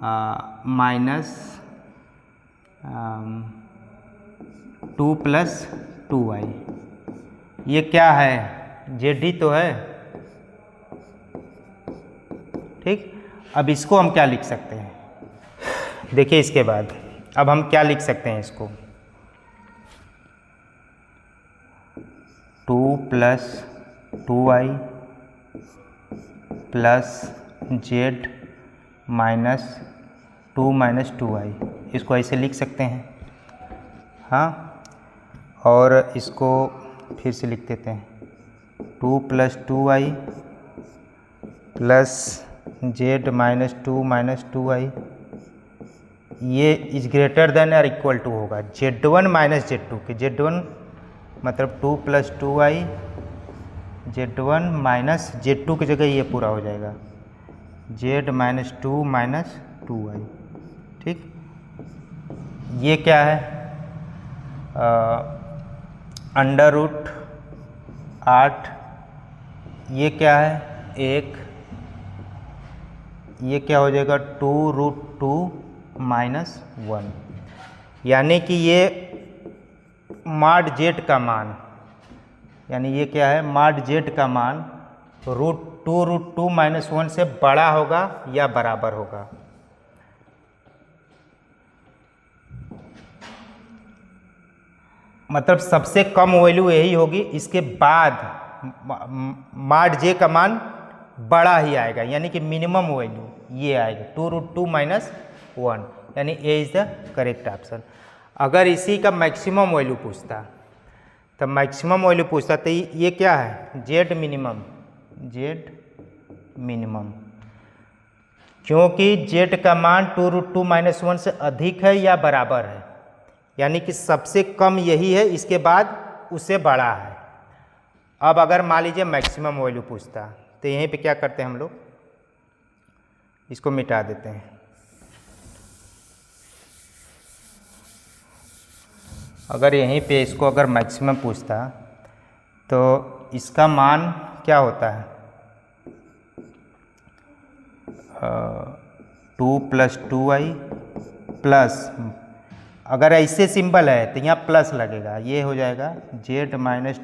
-2 + 2i, ये क्या है, जेड ही तो है, ठीक। अब इसको हम क्या लिख सकते हैं, देखिए इसके बाद अब हम क्या लिख सकते हैं इसको, 2 + 2i + z -2 - 2i, इसको ऐसे लिख सकते हैं, हाँ। और इसको फिर से लिख देते हैं 2 + 2i + z -2 - 2i, ये इज ग्रेटर देन और इक्वल टू होगा Z1 - Z2 के, Z1 मतलब 2 + 2i, Z1 - Z2 की जगह ये पूरा हो जाएगा Z -2 - 2i, ठीक। ये क्या है, √2 8, ये क्या है 1, ये क्या हो जाएगा 2√2 - 1, यानी कि ये मॉड z का मान, यानी ये क्या है मॉड z का मान √2 - 1 से बड़ा होगा या बराबर होगा। मतलब सबसे कम वैल्यू यही होगी, इसके बाद मॉड j का मान बड़ा ही आएगा, यानी कि मिनिमम वैल्यू ये आएगा 2√2 - 1, यानी A is the correct option. अगर इसी का मैक्सिमम वैल्यू पूछता तो मैक्सिमम वैल्यू पूछता तो ये क्या है z मिनिमम, क्योंकि z का मान 2√2 - 1 से अधिक है या बराबर है, यानी कि सबसे कम यही है, इसके बाद उससे बड़ा है। अब अगर मान लीजिए मैक्सिमम वैल्यू पूछता तो यहीं पे क्या करते हैं हम लोग, इसको मिटा देते हैं। अगर यहीं पे इसको अगर मैक्सिमम पूछता तो इसका मान क्या होता है 2 + 2i प्लस, अगर ऐसे सिंबल है तो यहाँ प्लस लगेगा, ये हो जाएगा z -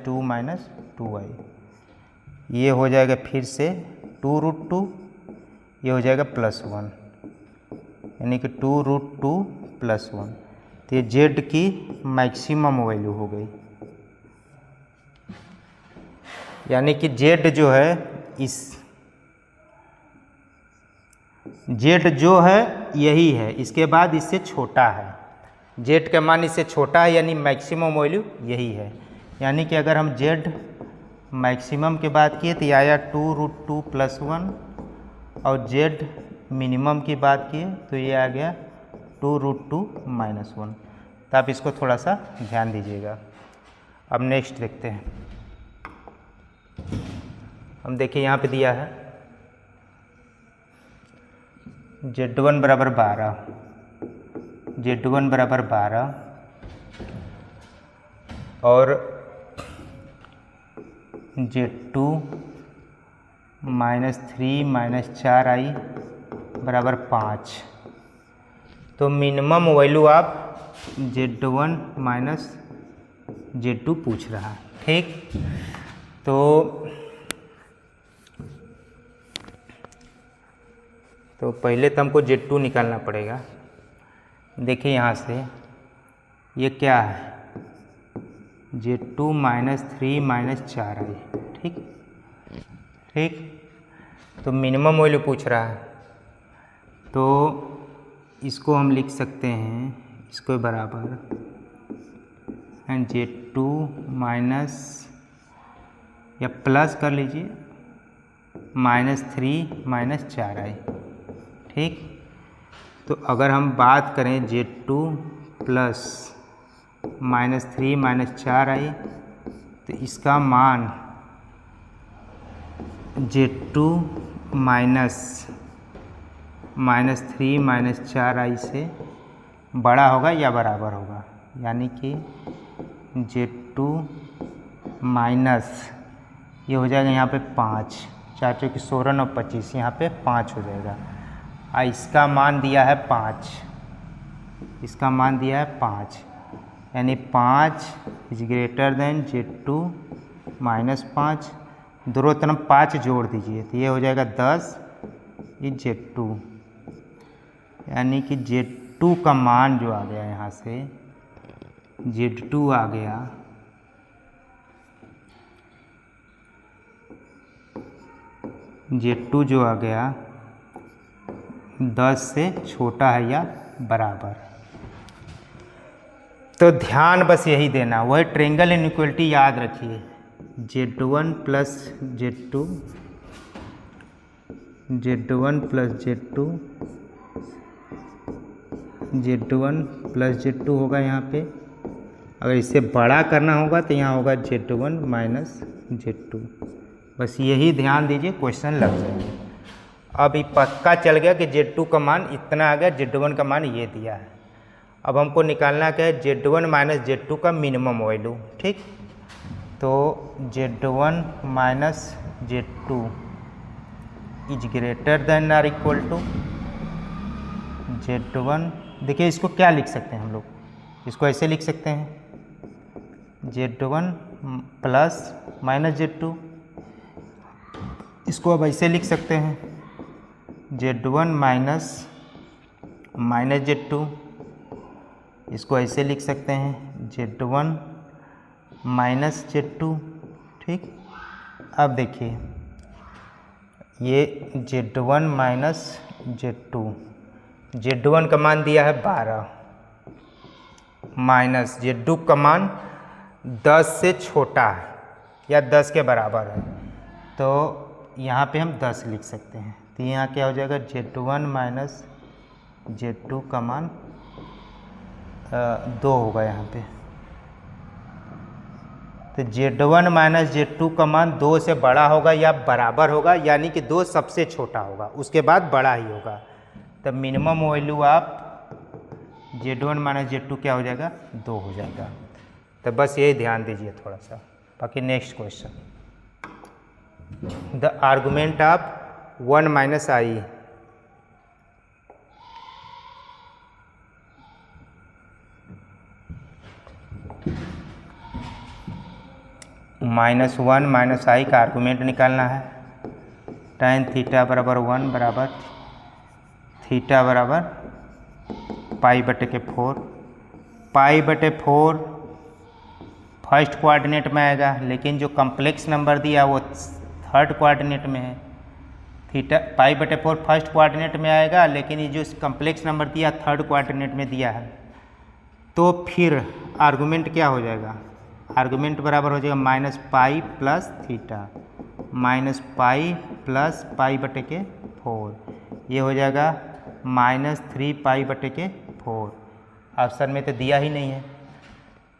2 - 2i, ये हो जाएगा फिर से 2√2, ये हो जाएगा +1, यानी कि 2√2 + 1, तो ये z की मैक्सिमम वैल्यू हो गई। यानी कि z जो है इस z जो है यही है, इसके बाद इससे छोटा है, z का मान इससे छोटा है, यानी मैक्सिमम वैल्यू यही है। यानी कि अगर हम z मैक्सिमम के बात किए तो ये आया 2√2 + 1, और z मिनिमम की बात किए तो ये आ गया 2√2 - 1। तो आप इसको थोड़ा सा ध्यान दीजिएगा। अब नेक्स्ट देखते हैं, हम देखिए यहाँ पे दिया है z1 = 12, z1 = 12 और z2 -3 - 4i = 5। तो मिनिमम वैल्यू आप z1 - z2 पूछ रहा है, ठीक। तो पहले तो हमको z2 निकालना पड़ेगा। देखिए यहाँ से ये क्या है z2 -3 - 4i, ठीक। तो मिनिमम वैल्यू पूछ रहा है, तो इसको हम लिख सकते हैं, इसको बराबर z2 माइनस या प्लस कर लीजिए -3 - 4i, ठीक। तो अगर हम बात करें z2 प्लस -3 - 4i, तो इसका मान z2 -3 - 4i से बड़ा होगा या बराबर होगा, यानी कि z2 माइनस ये हो जाएगा यहाँ पे 5, 4 × 16 9 25, यहाँ पे 5 हो जाएगा। इसका मान दिया है 5, इसका मान दिया है 5, यानी 5 इज ग्रेटर देन z2 -5, दोनों तरफ 5 जोड़ दीजिए तो ये हो जाएगा 10 इज z2, यानी कि z2 का मान जो आ गया यहाँ से z2 आ गया z2 जो आ गया 10 से छोटा है या बराबर। तो ध्यान बस यही देना, वही ट्रायंगल इनइक्वालिटी याद रखिए, z1 plus z2, z1 plus z2, z1 plus z2 होगा यहाँ पे। अगर इसे बड़ा करना होगा तो यहाँ होगा z1 माइनस z2। बस यही ध्यान दीजिए, क्वेश्चन लग जाएगा। अब ये पक्का चल गया कि z2 का मान इतना आ गया, z1 का मान ये दिया है। अब हमको निकालना क्या है z1 माइनस z2 का मिनिमम वैल्यू, ठीक। तो Z1 minus Z2 is greater than or equal to Z1। देखिए इसको क्या लिख सकते हैं हम लोग, इसको ऐसे लिख सकते हैं Z1 प्लस माइनस Z2। इसको अब ऐसे लिख सकते हैं Z1 माइनस Z2। इसको ऐसे लिख सकते हैं Z1 माइनस Z2। ठीक, अब देखिए ये Z1 माइनस Z2, Z1 का मान दिया है 12 माइनस Z2 का मान 10 से छोटा है या 10 के बराबर है, तो यहाँ पे हम 10 लिख सकते हैं। तो यहाँ क्या हो जाएगा Z1 माइनस Z2 का मान 2 होगा यहाँ पे। तो Z1 माइनस Z2 का मान 2 से बड़ा होगा या बराबर होगा, यानी कि 2 सबसे छोटा होगा, उसके बाद बड़ा ही होगा। तब मिनिमम वैल्यू आप Z1 माइनस Z2 क्या हो जाएगा 2 हो जाएगा। तो बस यही ध्यान दीजिए थोड़ा सा। बाकी next question, the argument of 1 minus i -1 minus i का आर्गुमेंट निकालना है। tan थीटा बराबर 1 बराबर थीटा बराबर π/4। π/4 फर्स्ट कोऑर्डिनेट में आएगा, लेकिन जो कम्प्लेक्स नंबर दिया वो थर्ड कोऑर्डिनेट में है। थीटा π/4 फर्स्ट कोऑर्डिनेट में आएगा, लेकिन ये जो कम्प्लेक्स नंबर दिया थर्ड कोऑर्डिनेट में दिया है। तो फिर आर्गुमेंट क्या हो जाएगा, आर्गुमेंट बराबर हो जाएगा -π प्लस थीटा -π प्लस π/4। ये हो जाएगा -3π/4। ऑप्शन में तो दिया ही नहीं है,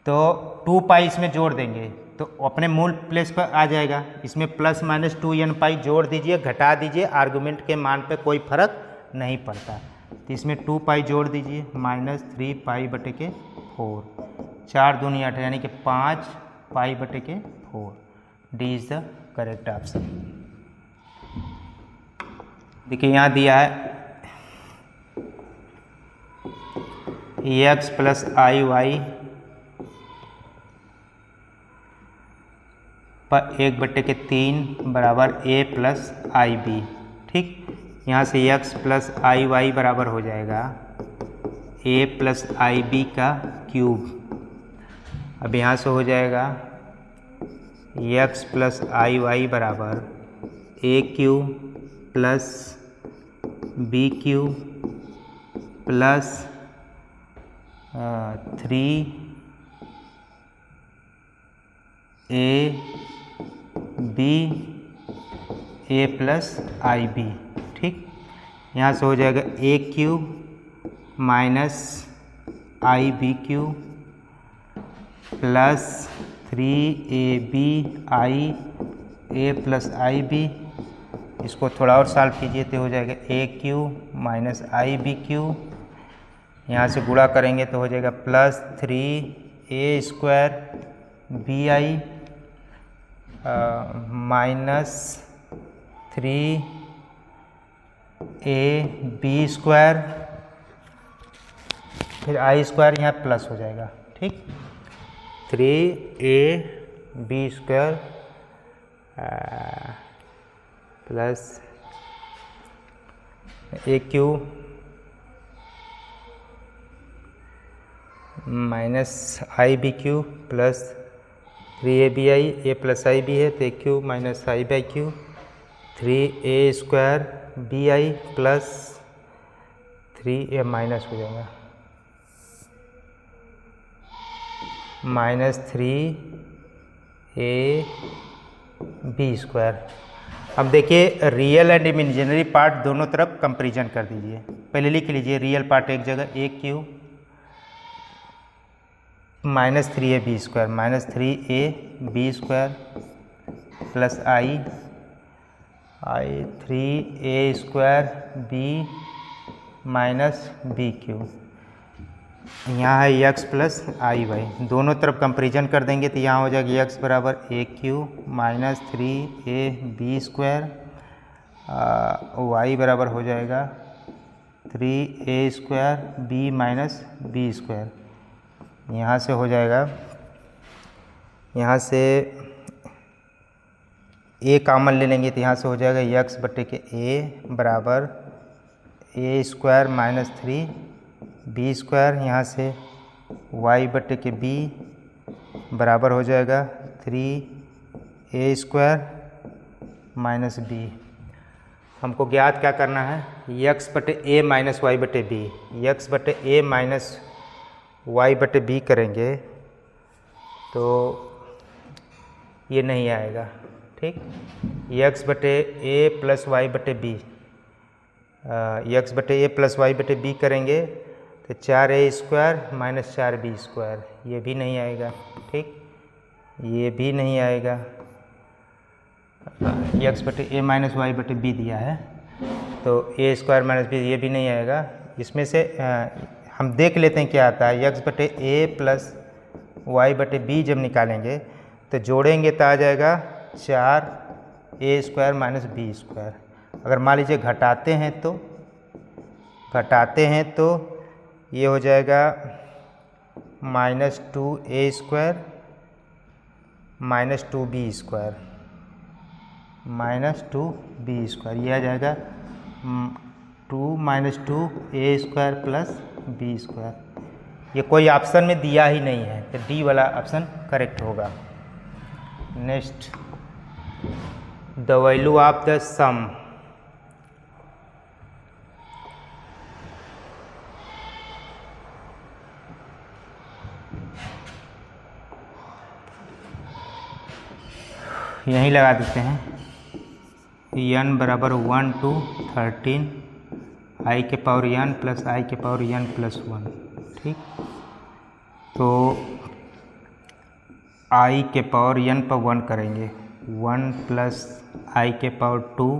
तो 2π इसमें जोड़ देंगे तो अपने मूल प्लेस पर आ जाएगा। इसमें प्लस माइनस 2nπ जोड़ दीजिए, घटा दीजिए, आर्गुमेंट के मान पे कोई फर्क नहीं पड़ता। तो इसमें 2π जोड़ दीजिए -3π/4। 4 दूनी 8 यानी कि 5π/4। D is the correct option. देखिए यहाँ दिया है x प्लस आई वाई पर 1/3 बराबर a प्लस आई बी। ठीक, यहाँ से x प्लस आई वाई बराबर हो जाएगा a प्लस आई बी का क्यूब। अब यहाँ से हो जाएगा x प्लस आई वाई बराबर a cube plus b cube plus 3ab a plus i b. ठीक, यहाँ से हो जाएगा a cube minus i b cube plus 3ab i a plus i b. इसको थोड़ा और सॉल्व कीजिए तो हो जाएगा a cube minus i b cube. यहाँ से गुणा करेंगे तो हो जाएगा प्लस 3a² बी आई माइनस 3ab², फिर i² यहाँ प्लस हो जाएगा। ठीक, 3ab² plus a cube minus i b cube plus 3ab a plus i b है तो a cube minus i b cube 3a² b i plus 3a minus हो जाएगा -3ab²। अब देखिए रियल एंड इमेजिनरी पार्ट दोनों तरफ कंपैरिजन कर दीजिए। पहले लिख लीजिए रियल पार्ट एक जगह, a cube -3ab² minus 3ab² plus I 3a² b minus b cube. यहाँ है एक्स प्लस आई वाई, दोनों तरफ कंपेरिजन कर देंगे तो यहाँ हो जाएगा एक्स बराबर ए क्यू माइनस 3ab², वाई बराबर हो जाएगा 3a² b माइनस b²। यहाँ से हो जाएगा, यहाँ से a कॉमन ले लेंगे तो यहाँ से हो जाएगा x बटे के a बराबर a² माइनस 3b²। यहाँ से y बटे के b बराबर हो जाएगा 3a² माइनस b। हमको ज्ञात क्या करना है, x बटे a माइनस वाई बटे बी। x बटे a माइनस वाई बटे बी करेंगे तो ये नहीं आएगा, ठीक। x बटे a प्लस वाई बटे बी, x बटे a प्लस वाई बटे बी करेंगे तो 4a² माइनस 4b², ये भी नहीं आएगा, ठीक। ये भी नहीं आएगा, x बटे a माइनस वाई बटे बी दिया है तो a² माइनस बी, ये भी नहीं आएगा। इसमें से हम देख लेते हैं क्या आता है। x बटे a प्लस वाई बटे बी जब निकालेंगे तो जोड़ेंगे तो आ जाएगा 4a² माइनस b²। अगर मान लीजिए घटाते हैं तो ये हो जाएगा minus 2a² minus 2b² minus 2b², ये आ जाएगा 2 माइनस 2a² प्लस b²। ये कोई ऑप्शन में दिया ही नहीं है तो डी वाला ऑप्शन करेक्ट होगा। Next, the value of the sum. यहीं लगा देते हैं, n बराबर 1 to 13 i के पावर n प्लस i के पावर n प्लस 1, ठीक। तो i के पावर n पर 1 करेंगे, 1 प्लस i के पावर 2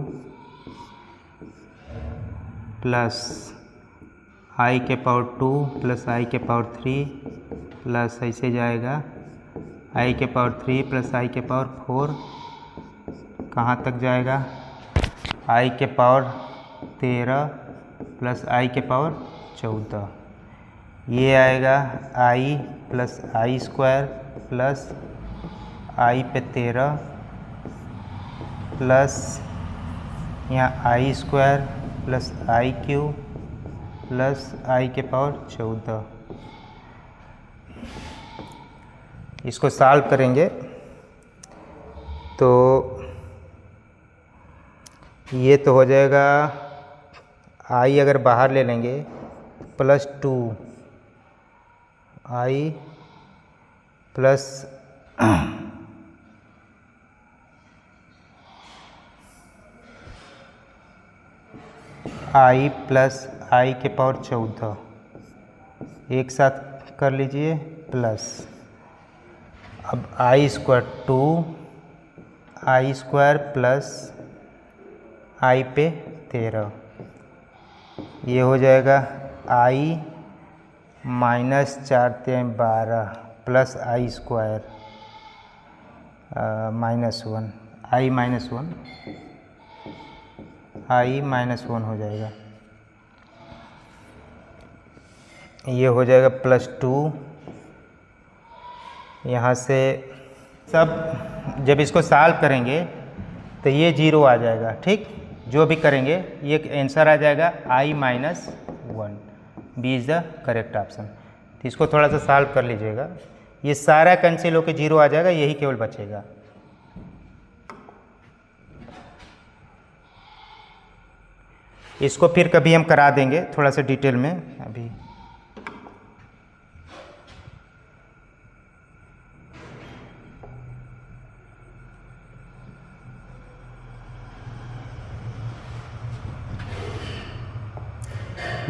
प्लस i के पावर 2 प्लस i के पावर 3 प्लस ऐसे जाएगा i के पावर 3 प्लस i के पावर 4, कहाँ तक जाएगा i के पावर 13 प्लस i के पावर 14, ये आएगा i plus i² plus i पे 13 प्लस यहाँ i² plus i³ plus i के पावर 14। इसको सॉल्व करेंगे तो ये तो हो जाएगा, i अगर बाहर ले लेंगे plus 2 i plus i plus i के पावर 14, एक साथ कर लीजिए प्लस, अब i² 2 i² प्लस i पे 13, ये हो जाएगा i minus 4 3 12 plus i² minus 1, i minus 1, i minus 1 हो जाएगा, ये हो जाएगा प्लस 2। यहाँ से सब जब इसको सॉल्व करेंगे तो ये 0 आ जाएगा, ठीक। जो भी करेंगे ये आंसर आ जाएगा i minus 1, B is the correct option. तो इसको थोड़ा सा सॉल्व कर लीजिएगा, ये सारा कैंसिल होकर 0 आ जाएगा, यही केवल बचेगा। इसको फिर कभी हम करा देंगे थोड़ा सा डिटेल में, अभी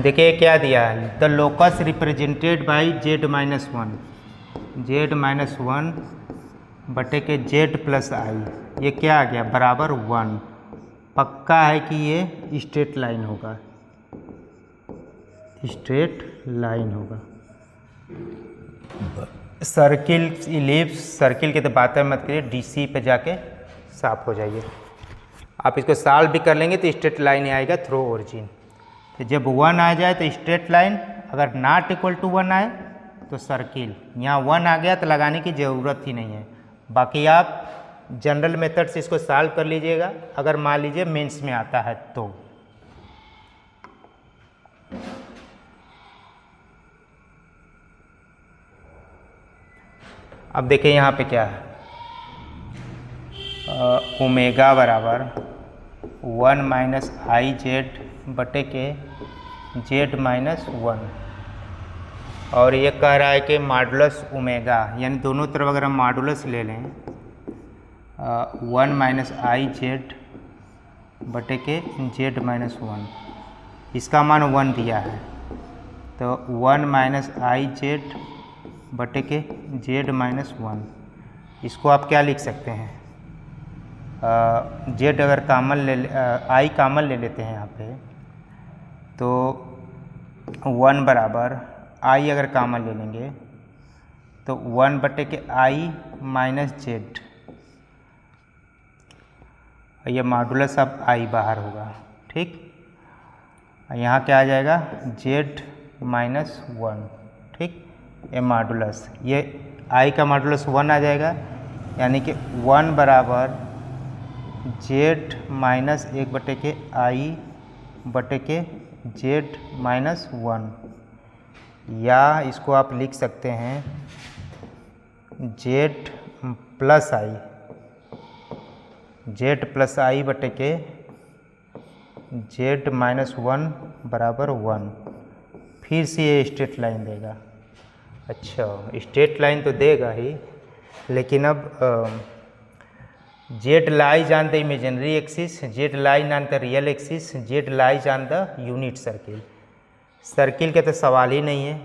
देखिए क्या दिया है, the locus represented by z minus 1, z minus 1 बटे के z प्लस i, ये क्या आ गया बराबर 1। पक्का है कि ये स्ट्रेट लाइन होगा, स्ट्रेट लाइन होगा। सर्किल इलिप्स सर्किल की तो बातें मत करिए, DC पे जाके साफ हो जाइए। आप इसको सॉल्व भी कर लेंगे तो स्ट्रेट लाइन ही आएगा थ्रू ओरिजिन। तो जब 1 आ जाए तो स्ट्रेट लाइन, अगर नॉट इक्वल टू 1 आए तो सर्किल। यहाँ 1 आ गया तो लगाने की ज़रूरत ही नहीं है। बाकी आप जनरल मेथड से इसको सॉल्व कर लीजिएगा, अगर मान लीजिए मेंस में आता है तो। अब देखिए यहाँ पे क्या है, ओमेगा बराबर 1 माइनस आई जेड बटे के जेड माइनस 1, और ये कह रहा है कि मॉडुलस ओमेगा, यानी दोनों तरफ अगर हम मॉडुलस ले लें 1 माइनस आई जेड बटे के जेड माइनस 1, इसका मान 1 दिया है, तो 1 माइनस आई जेड बटे के जेड माइनस 1, इसको आप क्या लिख सकते हैं, जेड अगर कामन ले आई कामन ले लेते हैं यहाँ पे, तो 1 बराबर आई अगर कामन ले लेंगे तो 1 बटे के आई माइनस जेड, ये मॉडुलस अब आई बाहर होगा, ठीक। यहाँ क्या आ जाएगा, जेड माइनस 1, ठीक। ये मॉडुलस, ये आई का मॉडुलस 1 आ जाएगा, यानी कि 1 बराबर जेड माइनस 1 बटे के आई बटे के जेड माइनस 1, या इसको आप लिख सकते हैं जेड प्लस आई, जेड प्लस आई बटे के जेड माइनस 1 बराबर 1। फिर से ये स्ट्रेट लाइन देगा। अच्छा, स्ट्रेट लाइन तो देगा ही, लेकिन अब Z lies on the imaginary axis, Z line on the real axis, Z lies on the unit circle. Circle का तो सवाल ही नहीं है।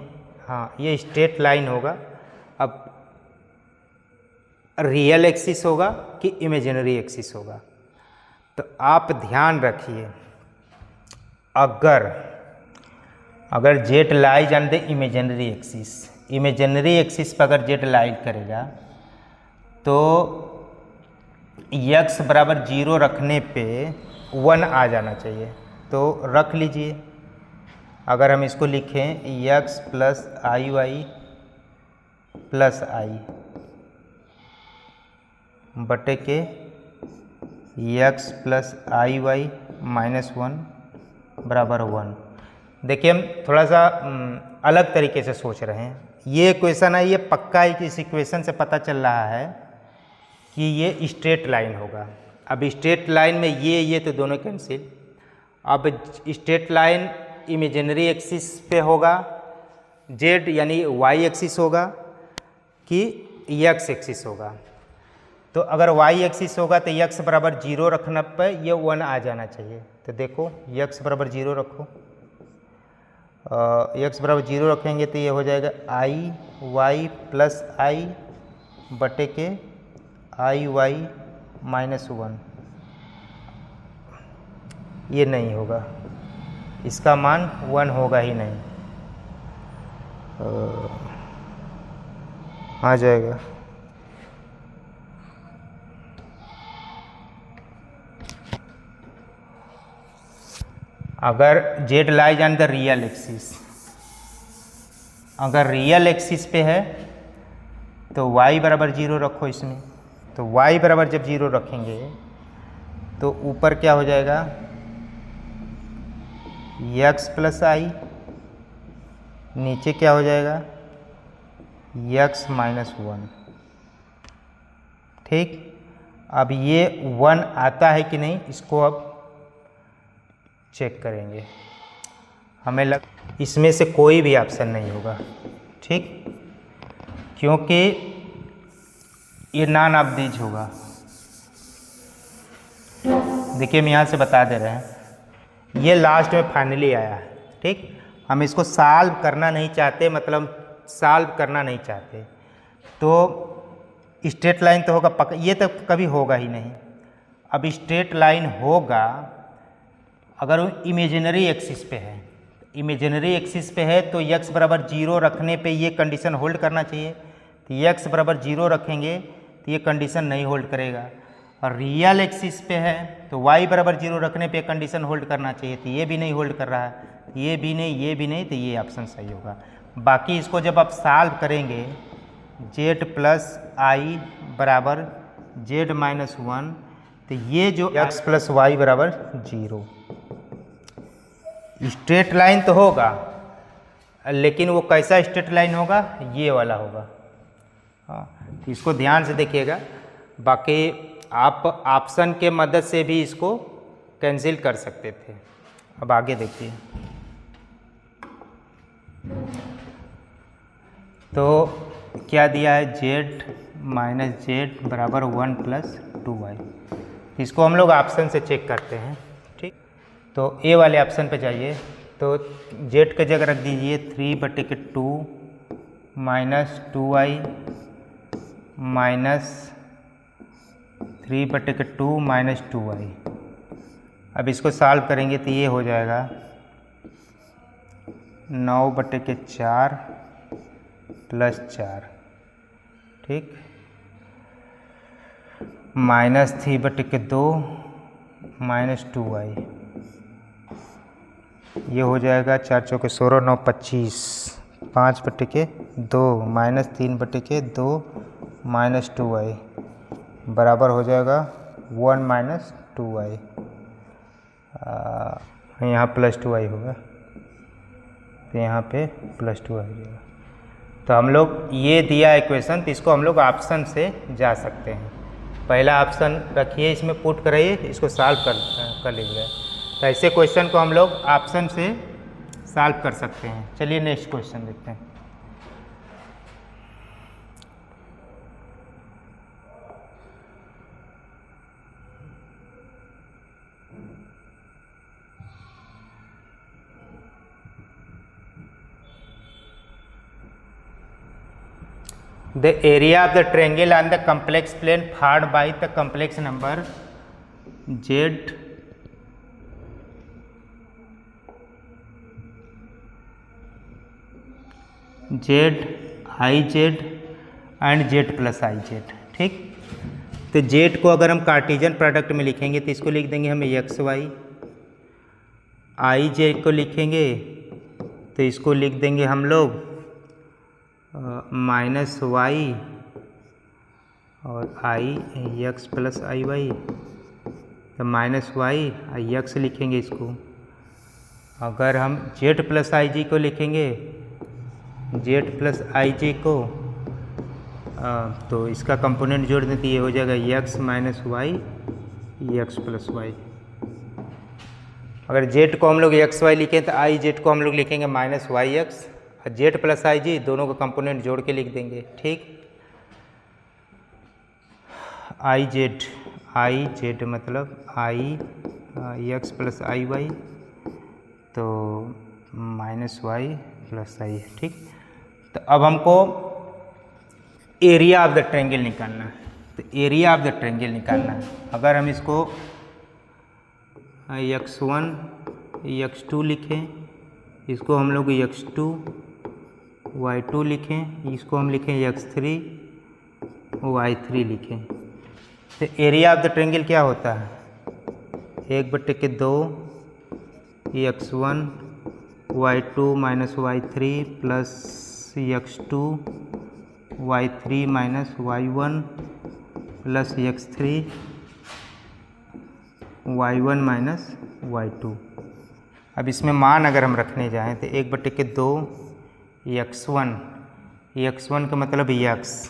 हाँ, ये स्ट्रेट लाइन होगा। अब रियल एक्सिस होगा कि इमेजिनरी एक्सिस होगा, तो आप ध्यान रखिए, अगर Z lies on the imaginary axis, imaginary axis पर अगर जेड लाइज करेगा तो x बराबर 0 रखने पे 1 आ जाना चाहिए, तो रख लीजिए। अगर हम इसको लिखें x plus i Y plus आई बटे के x plus i Y minus 1 बराबर 1। देखिए, हम थोड़ा सा अलग तरीके से सोच रहे हैं। ये इक्वेशन है, ये पक्का है कि इस इक्वेशन से पता चल रहा है कि ये स्ट्रेट लाइन होगा। अब स्ट्रेट लाइन में ये तो दोनों कैंसिल। अब स्ट्रेट लाइन इमेजिनरी एक्सिस पे होगा, जेड यानी वाई एक्सिस होगा कि एक्स एक्सिस होगा। तो अगर वाई एक्सिस होगा तो x बराबर 0 रखने पर ये 1 आ जाना चाहिए। तो देखो, x बराबर 0 रखो, x बराबर 0 रखेंगे तो ये हो जाएगा आई वाई प्लस आई बटे के आई वाई माइनस 1। ये नहीं होगा, इसका मान 1 होगा ही नहीं। आ जाएगा अगर Z lies on the real axis, अगर रियल एक्सिस पे है तो y बराबर 0 रखो इसमें। तो y बराबर जब 0 रखेंगे तो ऊपर क्या हो जाएगा, x प्लस आई, नीचे क्या हो जाएगा, x माइनस 1। ठीक। अब ये 1 आता है कि नहीं, इसको अब चेक करेंगे। हमें इसमें से कोई भी ऑप्शन नहीं होगा, ठीक, क्योंकि ये नॉन ऑब्जेक्ट होगा। देखिए, हम यहाँ से बता दे रहे हैं, ये लास्ट में फाइनली आया है। ठीक, हम इसको सॉल्व करना नहीं चाहते, मतलब सॉल्व करना नहीं चाहते, तो स्ट्रेट लाइन तो होगा पक्का, ये तो कभी होगा ही नहीं। अब स्ट्रेट लाइन होगा अगर वो इमेजिनरी एक्सिस पे है। इमेजिनरी एक्सिस पे है तो x बराबर 0 रखने पे ये कंडीशन होल्ड करना चाहिए, तो x बराबर 0 रखेंगे तो ये कंडीशन नहीं होल्ड करेगा। और रियल एक्सिस पे है तो y बराबर 0 रखने पे कंडीशन होल्ड करना चाहिए, तो ये भी नहीं होल्ड कर रहा है, ये भी नहीं, तो ये ऑप्शन सही होगा। बाकी इसको जब आप सॉल्व करेंगे z प्लस आई बराबर z माइनस 1, तो ये जो x प्लस वाई बराबर 0, स्ट्रेट लाइन तो होगा लेकिन वो कैसा स्ट्रेट लाइन होगा, ये वाला होगा। हाँ, तो इसको ध्यान से देखिएगा। बाकी आप ऑप्शन के मदद से भी इसको कैंसिल कर सकते थे। अब आगे देखिए, तो क्या दिया है, z माइनस जेड बराबर 1 प्लस 2y। इसको हम लोग ऑप्शन से चेक करते हैं, ठीक। तो ए वाले ऑप्शन पे जाइए, तो z के जगह रख दीजिए 3/2 minus 2y minus 3/2 minus 2y। अब इसको सॉल्व करेंगे तो ये हो जाएगा 9/4 प्लस 4, ठीक, माइनस 3/2 माइनस 2y। ये हो जाएगा 4 चौके 16 9 25, 5/2 माइनस 3/2 माइनस 2y बराबर हो जाएगा 1 माइनस 2y। यहाँ प्लस 2y होगा, तो यहाँ पे प्लस 2y हो जाएगा। तो हम लोग ये दिया इक्वेशन, तो इसको हम लोग ऑप्शन से जा सकते हैं। पहला ऑप्शन रखिए, इसमें पुट कराइए, इसको सॉल्व कर लीजिए। तो ऐसे क्वेश्चन को हम लोग ऑप्शन से सॉल्व कर सकते हैं। चलिए नेक्स्ट क्वेश्चन देखते हैं। The area of the triangle on the complex plane formed by the complex number z i z and z plus I Z, ठीक। तो z को अगर हम कार्टेशियन प्रोडक्ट में लिखेंगे तो इसको लिख देंगे हम एक्स वाई, आई जे को लिखेंगे तो इसको लिख देंगे हम लोग माइनस वाई और आई एक्स प्लस आई वाई, तो माइनस वाई आई एक्स लिखेंगे इसको। अगर हम जेड प्लस आई जी को लिखेंगे, जेड प्लस आई जी को, तो इसका कंपोनेंट जोड़ देते ये हो जाएगा x minus y x plus y. अगर जेड को हम लोग एक्स वाई लिखें तो आई जेड को हम लोग लिखेंगे minus y x, z plus i g दोनों का कंपोनेंट जोड़ के लिख देंगे, ठीक। आई जेड मतलब आई एक्स प्लस आई वाई, तो माइनस वाई प्लस आई, ठीक। तो अब हमको एरिया ऑफ द ट्रायंगल निकालना है। तो एरिया ऑफ द ट्रायंगल निकालना है, अगर हम इसको x1 x2 लिखें, इसको हम लोग x2 y2 लिखें, इसको हम लिखें x3 y3 लिखें। तो एरिया ऑफ द ट्रायंगल क्या होता है, 1/2 x1 y2 minus y3 plus x2 y3 minus y1 plus x3 y1 minus y2। अब इसमें मान अगर हम रखने जाएं तो 1/2 x1 का मतलब x।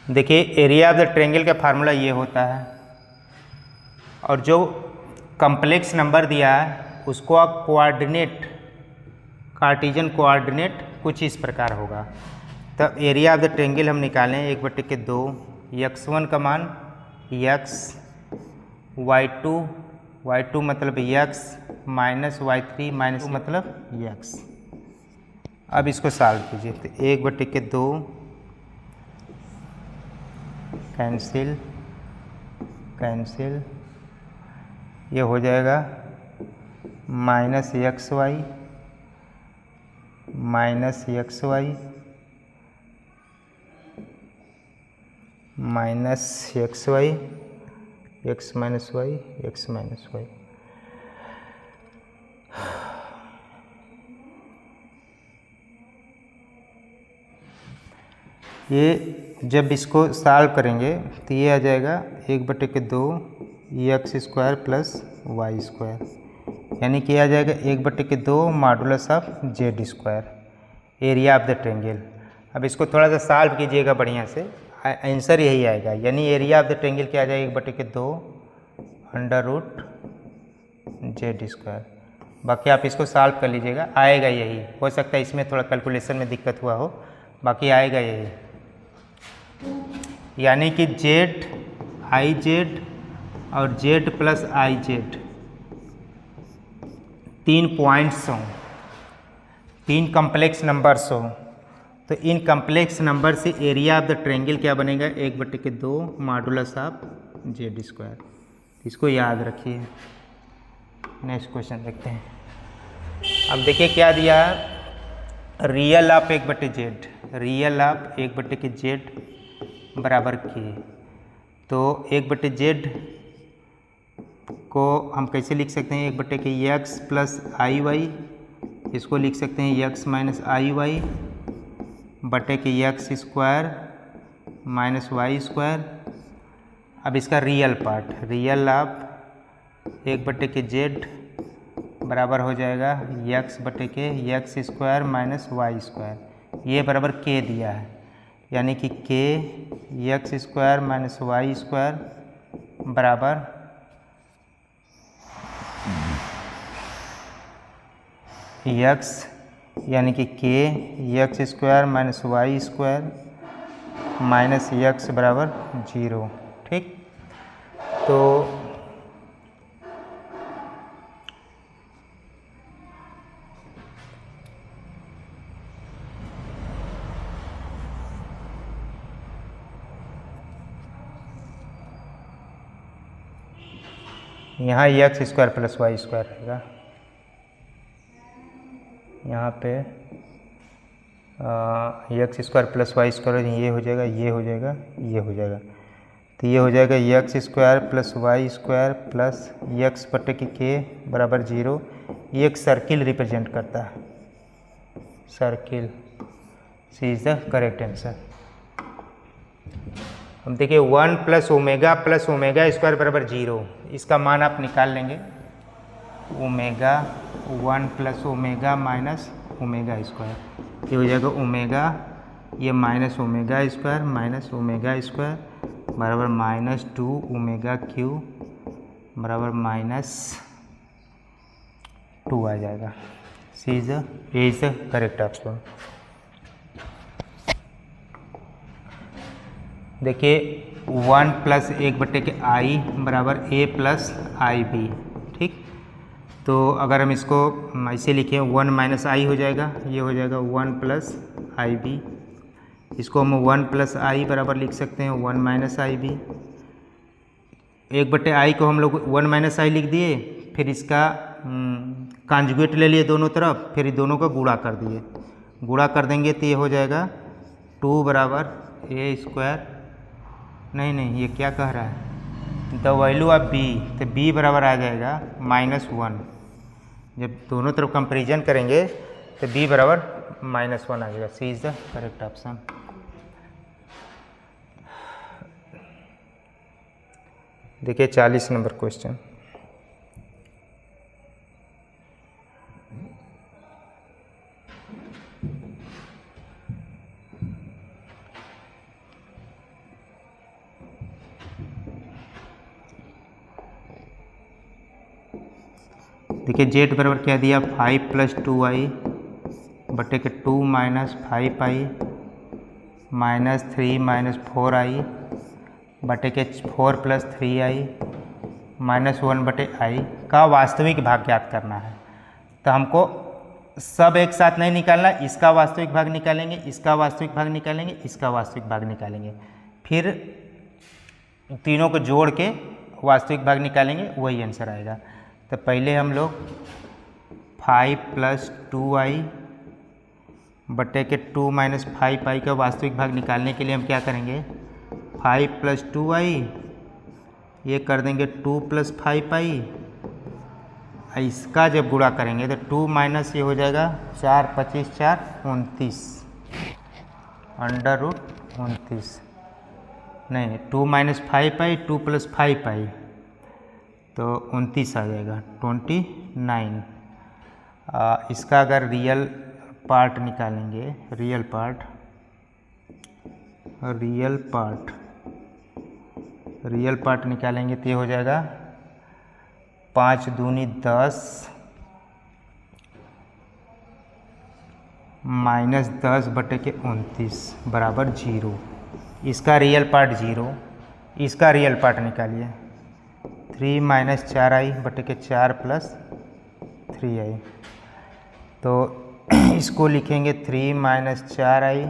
देखिए एरिया ऑफ द ट्रायंगल का फार्मूला ये होता है, और जो कम्प्लेक्स नंबर दिया है उसको आप कोऑर्डिनेट, कार्टेशियन कोऑर्डिनेट कुछ इस प्रकार होगा। तब एरिया ऑफ द ट्रायंगल हम निकालें 1/2 x1 का मान x, y2 मतलब x माइनस y3 माइनस मतलब x। अब इसको सॉल्व कीजिए, तो 1/2 कैंसिल, ये हो जाएगा minus x y minus x y minus x y x minus y x minus y. ये जब इसको सॉल्व करेंगे तो ये आ जाएगा 1/2 x square plus y square, यानी कि आ जाएगा 1/2 modulus of z square area of the triangle. अब इसको थोड़ा सा सॉल्व कीजिएगा बढ़िया से, आंसर यही आएगा, यानी एरिया ऑफ द ट्रेंगल क्या आ जाएगा 1/2 अंडर रूट जेड स्क्वायर। बाकी आप इसको सॉल्व कर लीजिएगा, आएगा यही। हो सकता है इसमें थोड़ा कैलकुलेशन में दिक्कत हुआ हो, बाकी आएगा यही। यानी कि जेड आई जेड और Z plus I Z 3 points हों, 3 कम्प्लेक्स नंबर्स हों, तो इन कम्प्लेक्स नंबर से एरिया ऑफ द ट्रेंगल क्या बनेगा 1/2 मॉडुलस ऑफ जेड स्क्वायर। इसको याद रखिए। नेक्स्ट क्वेश्चन देखते हैं। अब देखिए क्या दिया, real of 1/z, real of 1/z बराबर के। तो 1/z को हम कैसे लिख सकते हैं, 1/x प्लस आई वाई, इसको लिख सकते हैं x माइनस आई वाई बटे के x square minus y square. अब इसका real part, real of 1/z बराबर हो जाएगा x बटे के x square minus y square, ये बराबर k दिया है, यानी कि k x square minus y square बराबर x, यानी कि k x square minus y square minus x बराबर 0। ठीक, तो यहाँ x square plus y square रहेगा, यहाँ पे x square plus y square, ये हो जाएगा, ये हो जाएगा, ये हो जाएगा, तो ये हो जाएगा x square plus y square plus x बटे के बराबर 0। ये एक सर्किल रिप्रेजेंट करता है, circle, C is the correct answer. हम देखिए 1 प्लस ओमेगा स्क्वायर बराबर 0, इसका मान आप निकाल लेंगे, omega 1 plus omega minus omega square, ये हो जाएगा ओमेगा, ये माइनस ओमेगा स्क्वायर बराबर -2 ओमेगा क्यू बराबर -2 आ जाएगा। C is the correct option. देखिए 1 प्लस 1/i बराबर a प्लस आई बी। ठीक, तो अगर हम इसको ऐसे लिखें 1 माइनस आई हो जाएगा, ये हो जाएगा 1 प्लस आई बी। इसको हम 1 प्लस आई बराबर लिख सकते हैं 1 माइनस आई बी। 1/i को हम लोग 1 माइनस आई लिख दिए, फिर इसका कॉन्जुगेट ले लिए दोनों तरफ, फिर दोनों का गुणा कर दिए, गुणा कर देंगे तो ये हो जाएगा 2 बराबर a स्क्वायर, नहीं ये क्या कह रहा है, द वैल्यू ऑफ b, तो b बराबर आ जाएगा -1। जब दोनों तरफ कंपेरिजन करेंगे तो b बराबर -1 आ जाएगा। C is the correct option. देखिए 40 नंबर क्वेश्चन। देखिए जेड बराबर क्या दिया, 5 प्लस 2i बटे के 2 minus 5i minus 3 minus 4i बटे के 4 प्लस 3i माइनस 1 बटे i का वास्तविक भाग ज्ञात करना है। तो हमको सब एक साथ नहीं निकालना, इसका वास्तविक भाग निकालेंगे, इसका वास्तविक भाग निकालेंगे, इसका वास्तविक भाग निकालेंगे, फिर तीनों को जोड़ के वास्तविक भाग निकालेंगे, वही आंसर आएगा। तो पहले हम लोग 5 + 2i बटे के 2 - 5i का वास्तविक भाग निकालने के लिए हम क्या करेंगे, 5 + 2i ये कर देंगे 2 + 5i। इसका जब गुणा करेंगे तो 2 - ये हो जाएगा 4 × 25 = 4 = 29 √29 नहीं 2 - 5i 2 + 5i तो 29 आ जाएगा 29। इसका अगर रियल पार्ट निकालेंगे, रियल पार्ट निकालेंगे तो ये हो जाएगा 5 दूनी 10 -10 बटे के 29 बराबर 0। इसका रियल पार्ट 0, इसका रियल पार्ट निकालिए 3 - 4i बटे के 4 + 3i। तो इसको लिखेंगे 3 - 4i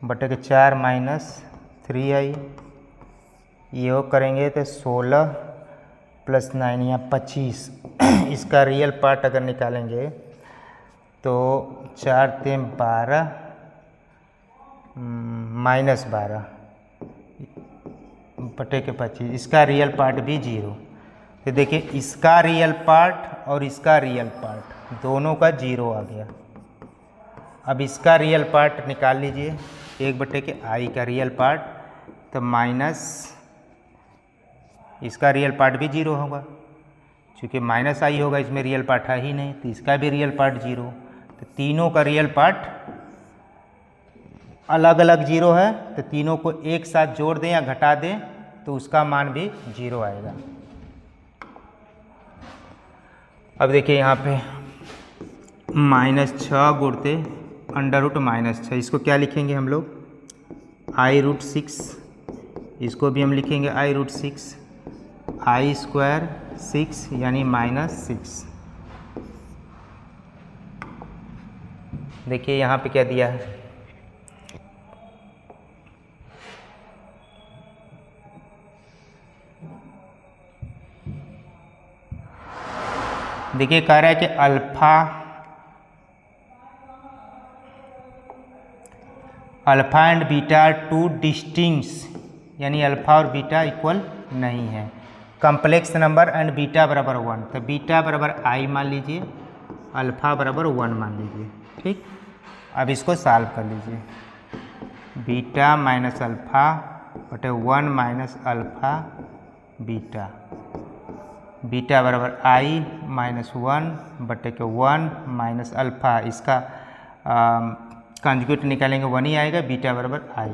बटे के 4 - 3i। ये वो करेंगे तो 16 + 9 या 25। इसका रियल पार्ट अगर निकालेंगे तो 4 × 3 = 12 -12 बटे के 25। इसका रियल पार्ट भी 0। तो देखिए इसका रियल पार्ट और इसका रियल पार्ट दोनों का 0 आ गया। अब इसका रियल पार्ट निकाल लीजिए 1 बटे के i का रियल पार्ट, तो माइनस इसका रियल पार्ट भी 0 होगा, क्योंकि -i होगा, इसमें रियल पार्ट है ही नहीं, तो इसका भी रियल पार्ट 0। तो तीनों का रियल पार्ट अलग अलग 0 है, तो तीनों को एक साथ जोड़ दें या घटा दें तो उसका मान भी 0 आएगा। अब देखिए यहाँ पे -6 गुणते √-6, इसको क्या लिखेंगे हम लोग i√6, इसको भी हम लिखेंगे i√6, i² 6 यानी -6। देखिए यहाँ पे क्या दिया है, देखिए कह रहा है कि अल्फा एंड बीटा 2 डिस्टिंक्ट्स, यानी अल्फा और बीटा इक्वल नहीं है। कम्प्लेक्स नंबर एंड बीटा बराबर 1, तो बीटा बराबर i मान लीजिए, अल्फा बराबर 1 मान लीजिए। ठीक, अब इसको सॉल्व कर लीजिए। बीटा माइनस अल्फा बटे 1 माइनस अल्फा बीटा, बीटा बराबर i -1 बटे के 1 माइनस अल्फा, इसका कंजुगेट निकालेंगे 1 ही आएगा, बीटा बराबर i,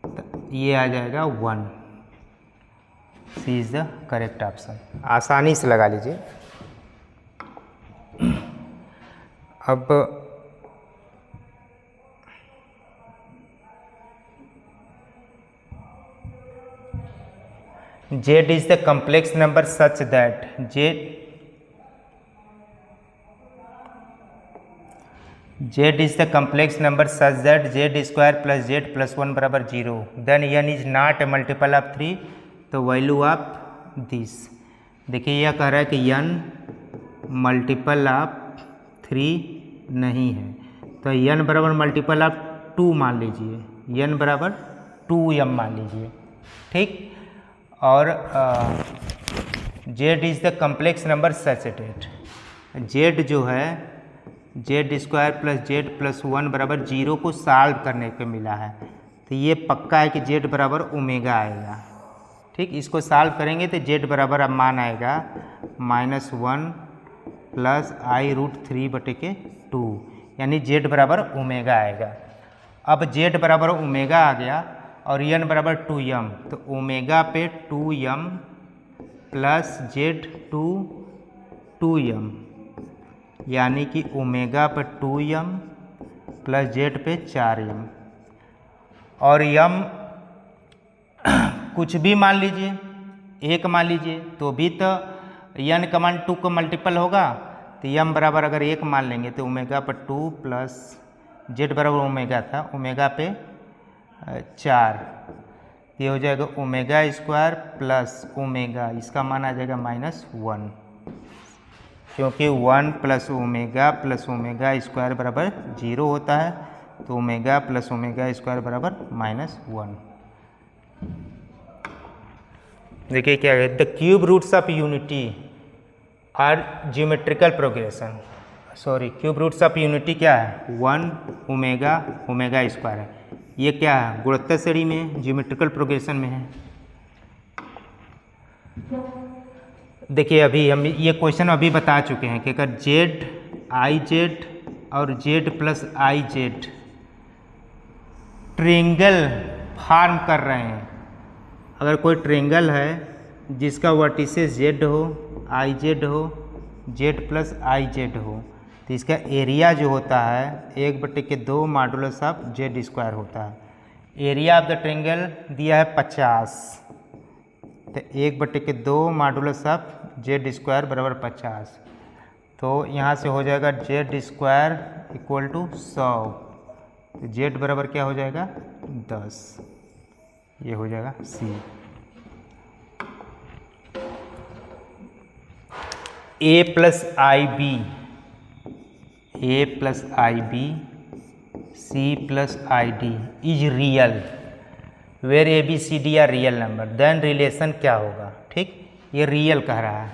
तो ये आ जाएगा 1। सी इज़ द करेक्ट ऑप्शन। आसानी से लगा लीजिए। अब Z is the complex number such that Z is the complex number such that z² + z + 1 बराबर 0, then n is not a multiple of 3, तो वैल्यू ऑफ दिस। देखिए यह कह रहा है कि n मल्टीपल ऑफ 3 नहीं है, तो n बराबर मल्टीपल ऑफ 2 मान लीजिए, n बराबर 2m मान लीजिए। ठीक, और z is the complex number such that, z जो है z² + z + 1 बराबर 0 को सॉल्व करने पे मिला है, तो ये पक्का है कि z बराबर ओमेगा आएगा। ठीक, इसको सॉल्व करेंगे तो z बराबर अब मान आएगा -1 + i√3 बटे के 2, यानी z बराबर ओमेगा आएगा। अब z बराबर ओमेगा आ गया और n बराबर 2m, तो ओमेगा पे 2m + z 2m, यानी कि ओमेगा पे 2m + z पे 4m, और m कुछ भी मान लीजिए, 1 मान लीजिए, तो भी तो n का मान 2 का मल्टीपल होगा, तो m बराबर अगर 1 मान लेंगे तो ओमेगा पर 2 + z बराबर ओमेगा था, ओमेगा पे 4, ये हो जाएगा ओमेगा स्क्वायर प्लस ओमेगा, इसका मान आ जाएगा -1, क्योंकि 1 प्लस ओमेगा स्क्वायर बराबर 0 होता है, तो ओमेगा प्लस ओमेगा स्क्वायर बराबर -1। देखिए क्या है, the cube roots of unity are geometrical progression, sorry cube roots of unity क्या है, 1 ओमेगा स्क्वायर है। ये क्या है, गुणोत्तर श्रेणी में ज्योमेट्रिकल प्रोग्रेशन में है। देखिए अभी हम ये क्वेश्चन अभी बता चुके हैं कि अगर जेड आई जेड और Z plus I Z triangle form कर रहे हैं, अगर कोई ट्रेंगल है जिसका वर्टिसेस जेड हो, आई जेड हो, जेड प्लस आई जेड हो, तो इसका एरिया जो होता है 1/2 मॉडुलस ऑफ जेड स्क्वायर होता है। एरिया ऑफ द ट्रेंगल दिया है 50, तो 1/2 मॉडुलस ऑफ जेड स्क्वायर बराबर 50, तो यहाँ से हो जाएगा जेड स्क्वायर इक्वल टू 100, तो जेड बराबर क्या हो जाएगा 10, ये हो जाएगा C. A plus i b c plus i d is real where a b c d are real number, then relation क्या होगा। ठीक, ये रियल कह रहा है,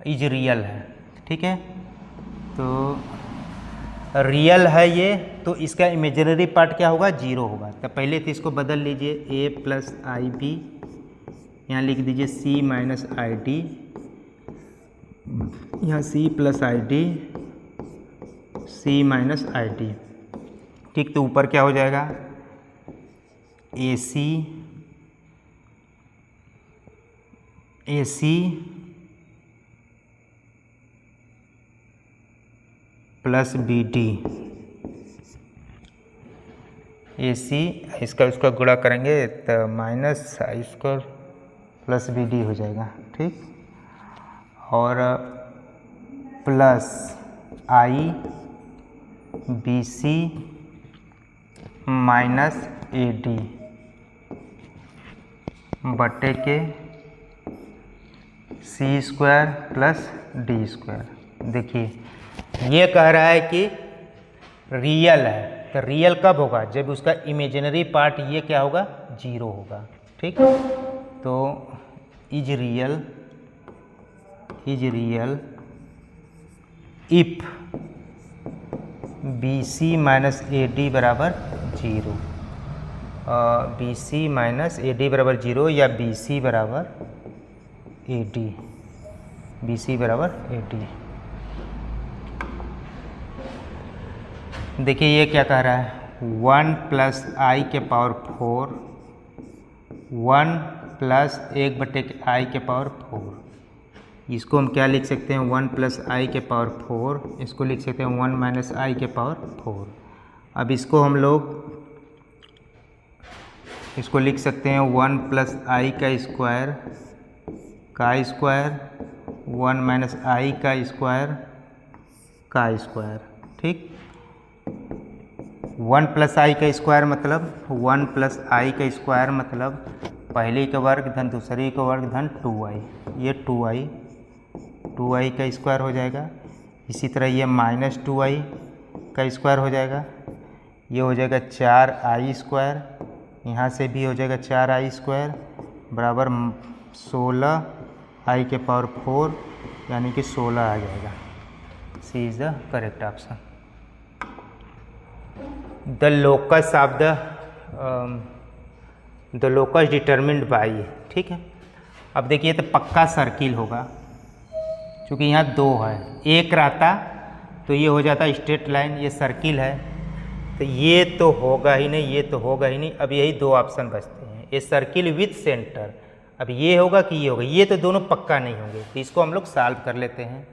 इज रियल है, ठीक है, तो रियल है ये, तो इसका इमेजिनरी पार्ट क्या होगा, 0 होगा। तो पहले तो इसको बदल लीजिए, ए प्लस आई बी, यहाँ लिख दीजिए सी माइनस आई डी, यहाँ c plus i d, c minus i d. ठीक, तो ऊपर क्या हो जाएगा, a c plus b d, a c इसका उसका गुणा करेंगे तो minus i square plus b d हो जाएगा। ठीक, और plus i b c minus a d बटे के सी स्क्वायर प्लस डी स्क्वायर। देखिए ये कह रहा है कि रियल है, तो रियल कब होगा, जब उसका इमेजिनरी पार्ट ये क्या होगा, 0 होगा। ठीक, तो is real if b c minus a d बराबर 0, b c minus a d बराबर 0 या बी सी बराबर ए डी, बी सी बराबर ए डी। देखिए ये क्या कह रहा है, 1 प्लस आई के पावर 4, 1 प्लस 1/i के पावर 4, इसको हम क्या लिख सकते हैं, 1 प्लस आई के पावर 4, इसको लिख सकते हैं 1 माइनस आई के पावर 4। अब इसको हम लोग इसको लिख सकते हैं 1 प्लस आई का स्क्वायर 1 माइनस आई का स्क्वायर। ठीक, 1 प्लस आई का स्क्वायर मतलब 1 प्लस आई का स्क्वायर मतलब पहले का वर्ग धन दूसरे का वर्ग धन 2i, ये 2i का स्क्वायर हो जाएगा। इसी तरह ये माइनस 2i का स्क्वायर हो जाएगा, ये हो जाएगा 4i स्क्वायर, यहाँ से भी हो जाएगा 4i स्क्वायर बराबर 16i के पावर 4, यानी कि 16 आ जाएगा। C is the correct option. The locus of the locus determined by. ठीक है, अब देखिए तो पक्का सर्किल होगा, क्योंकि यहाँ 2 है, एक रहता तो ये हो जाता स्ट्रेट लाइन, ये सर्किल है, तो ये तो होगा ही नहीं, ये तो होगा ही नहीं। अब यही 2 ऑप्शन बचते हैं, ये सर्किल विथ सेंटर। अब ये होगा कि ये होगा, ये तो दोनों पक्का नहीं होंगे, तो इसको हम लोग सॉल्व कर लेते हैं।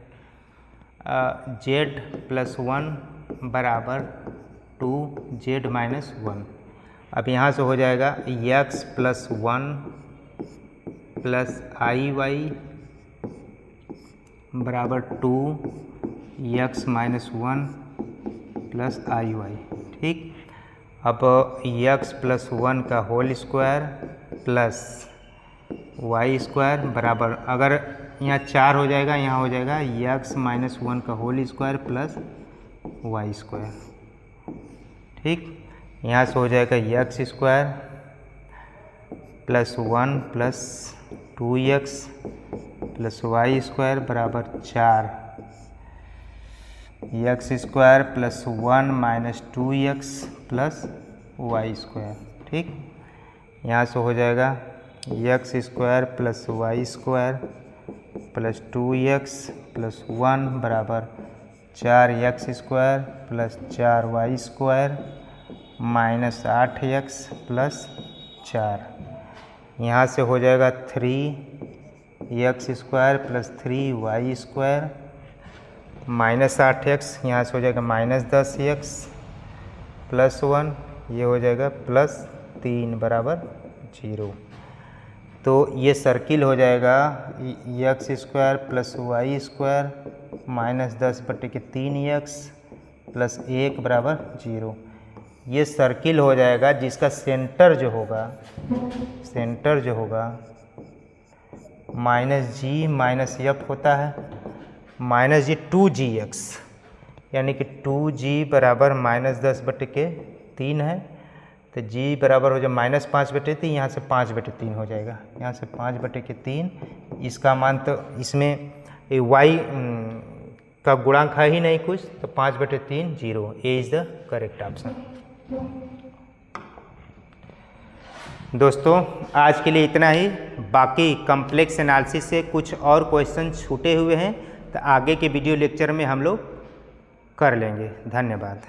जेड प्लस 1 बराबर 2z माइनस 1। अब यहाँ से हो जाएगा x plus 1 plus i y बराबर 2x minus 1 plus i Y. ठीक, अब x प्लस 1 का whole square plus y square बराबर, अगर यहाँ 4 हो जाएगा, यहाँ हो जाएगा x माइनस 1 का whole square plus y square. ठीक, यहाँ से हो जाएगा x square plus 1 plus 2x plus y square बराबर 4, x square plus 1 minus 2x plus y square. ठीक, यहाँ से हो जाएगा x square plus y square plus 2x plus 1 बराबर 4x square plus 4y square minus 8x plus 4। यहाँ से हो जाएगा 3x square plus 3y square minus 8x, यहाँ से हो जाएगा माइनस 10x प्लस 1, ये हो जाएगा प्लस 3 बराबर 0। तो ये सर्किल हो जाएगा x square plus y square minus 10/3x plus 1 बराबर 0। ये सर्किल हो जाएगा जिसका सेंटर जो होगा माइनस जी माइनस एफ होता है, माइनस जी 2gx, यानी कि 2g बराबर माइनस 10/3 है, तो g बराबर हो जाए माइनस 5/3, यहाँ से 5/3 हो जाएगा, यहाँ से 5/3। इसका मान तो इसमें y का गुणांक है ही नहीं कुछ, तो 5/3 0, ए इज़ द करेक्ट ऑप्शन। दोस्तों आज के लिए इतना ही, बाकी कॉम्प्लेक्स एनालिसिस से कुछ और क्वेश्चन छूटे हुए हैं, तो आगे के वीडियो लेक्चर में हम लोग कर लेंगे। धन्यवाद।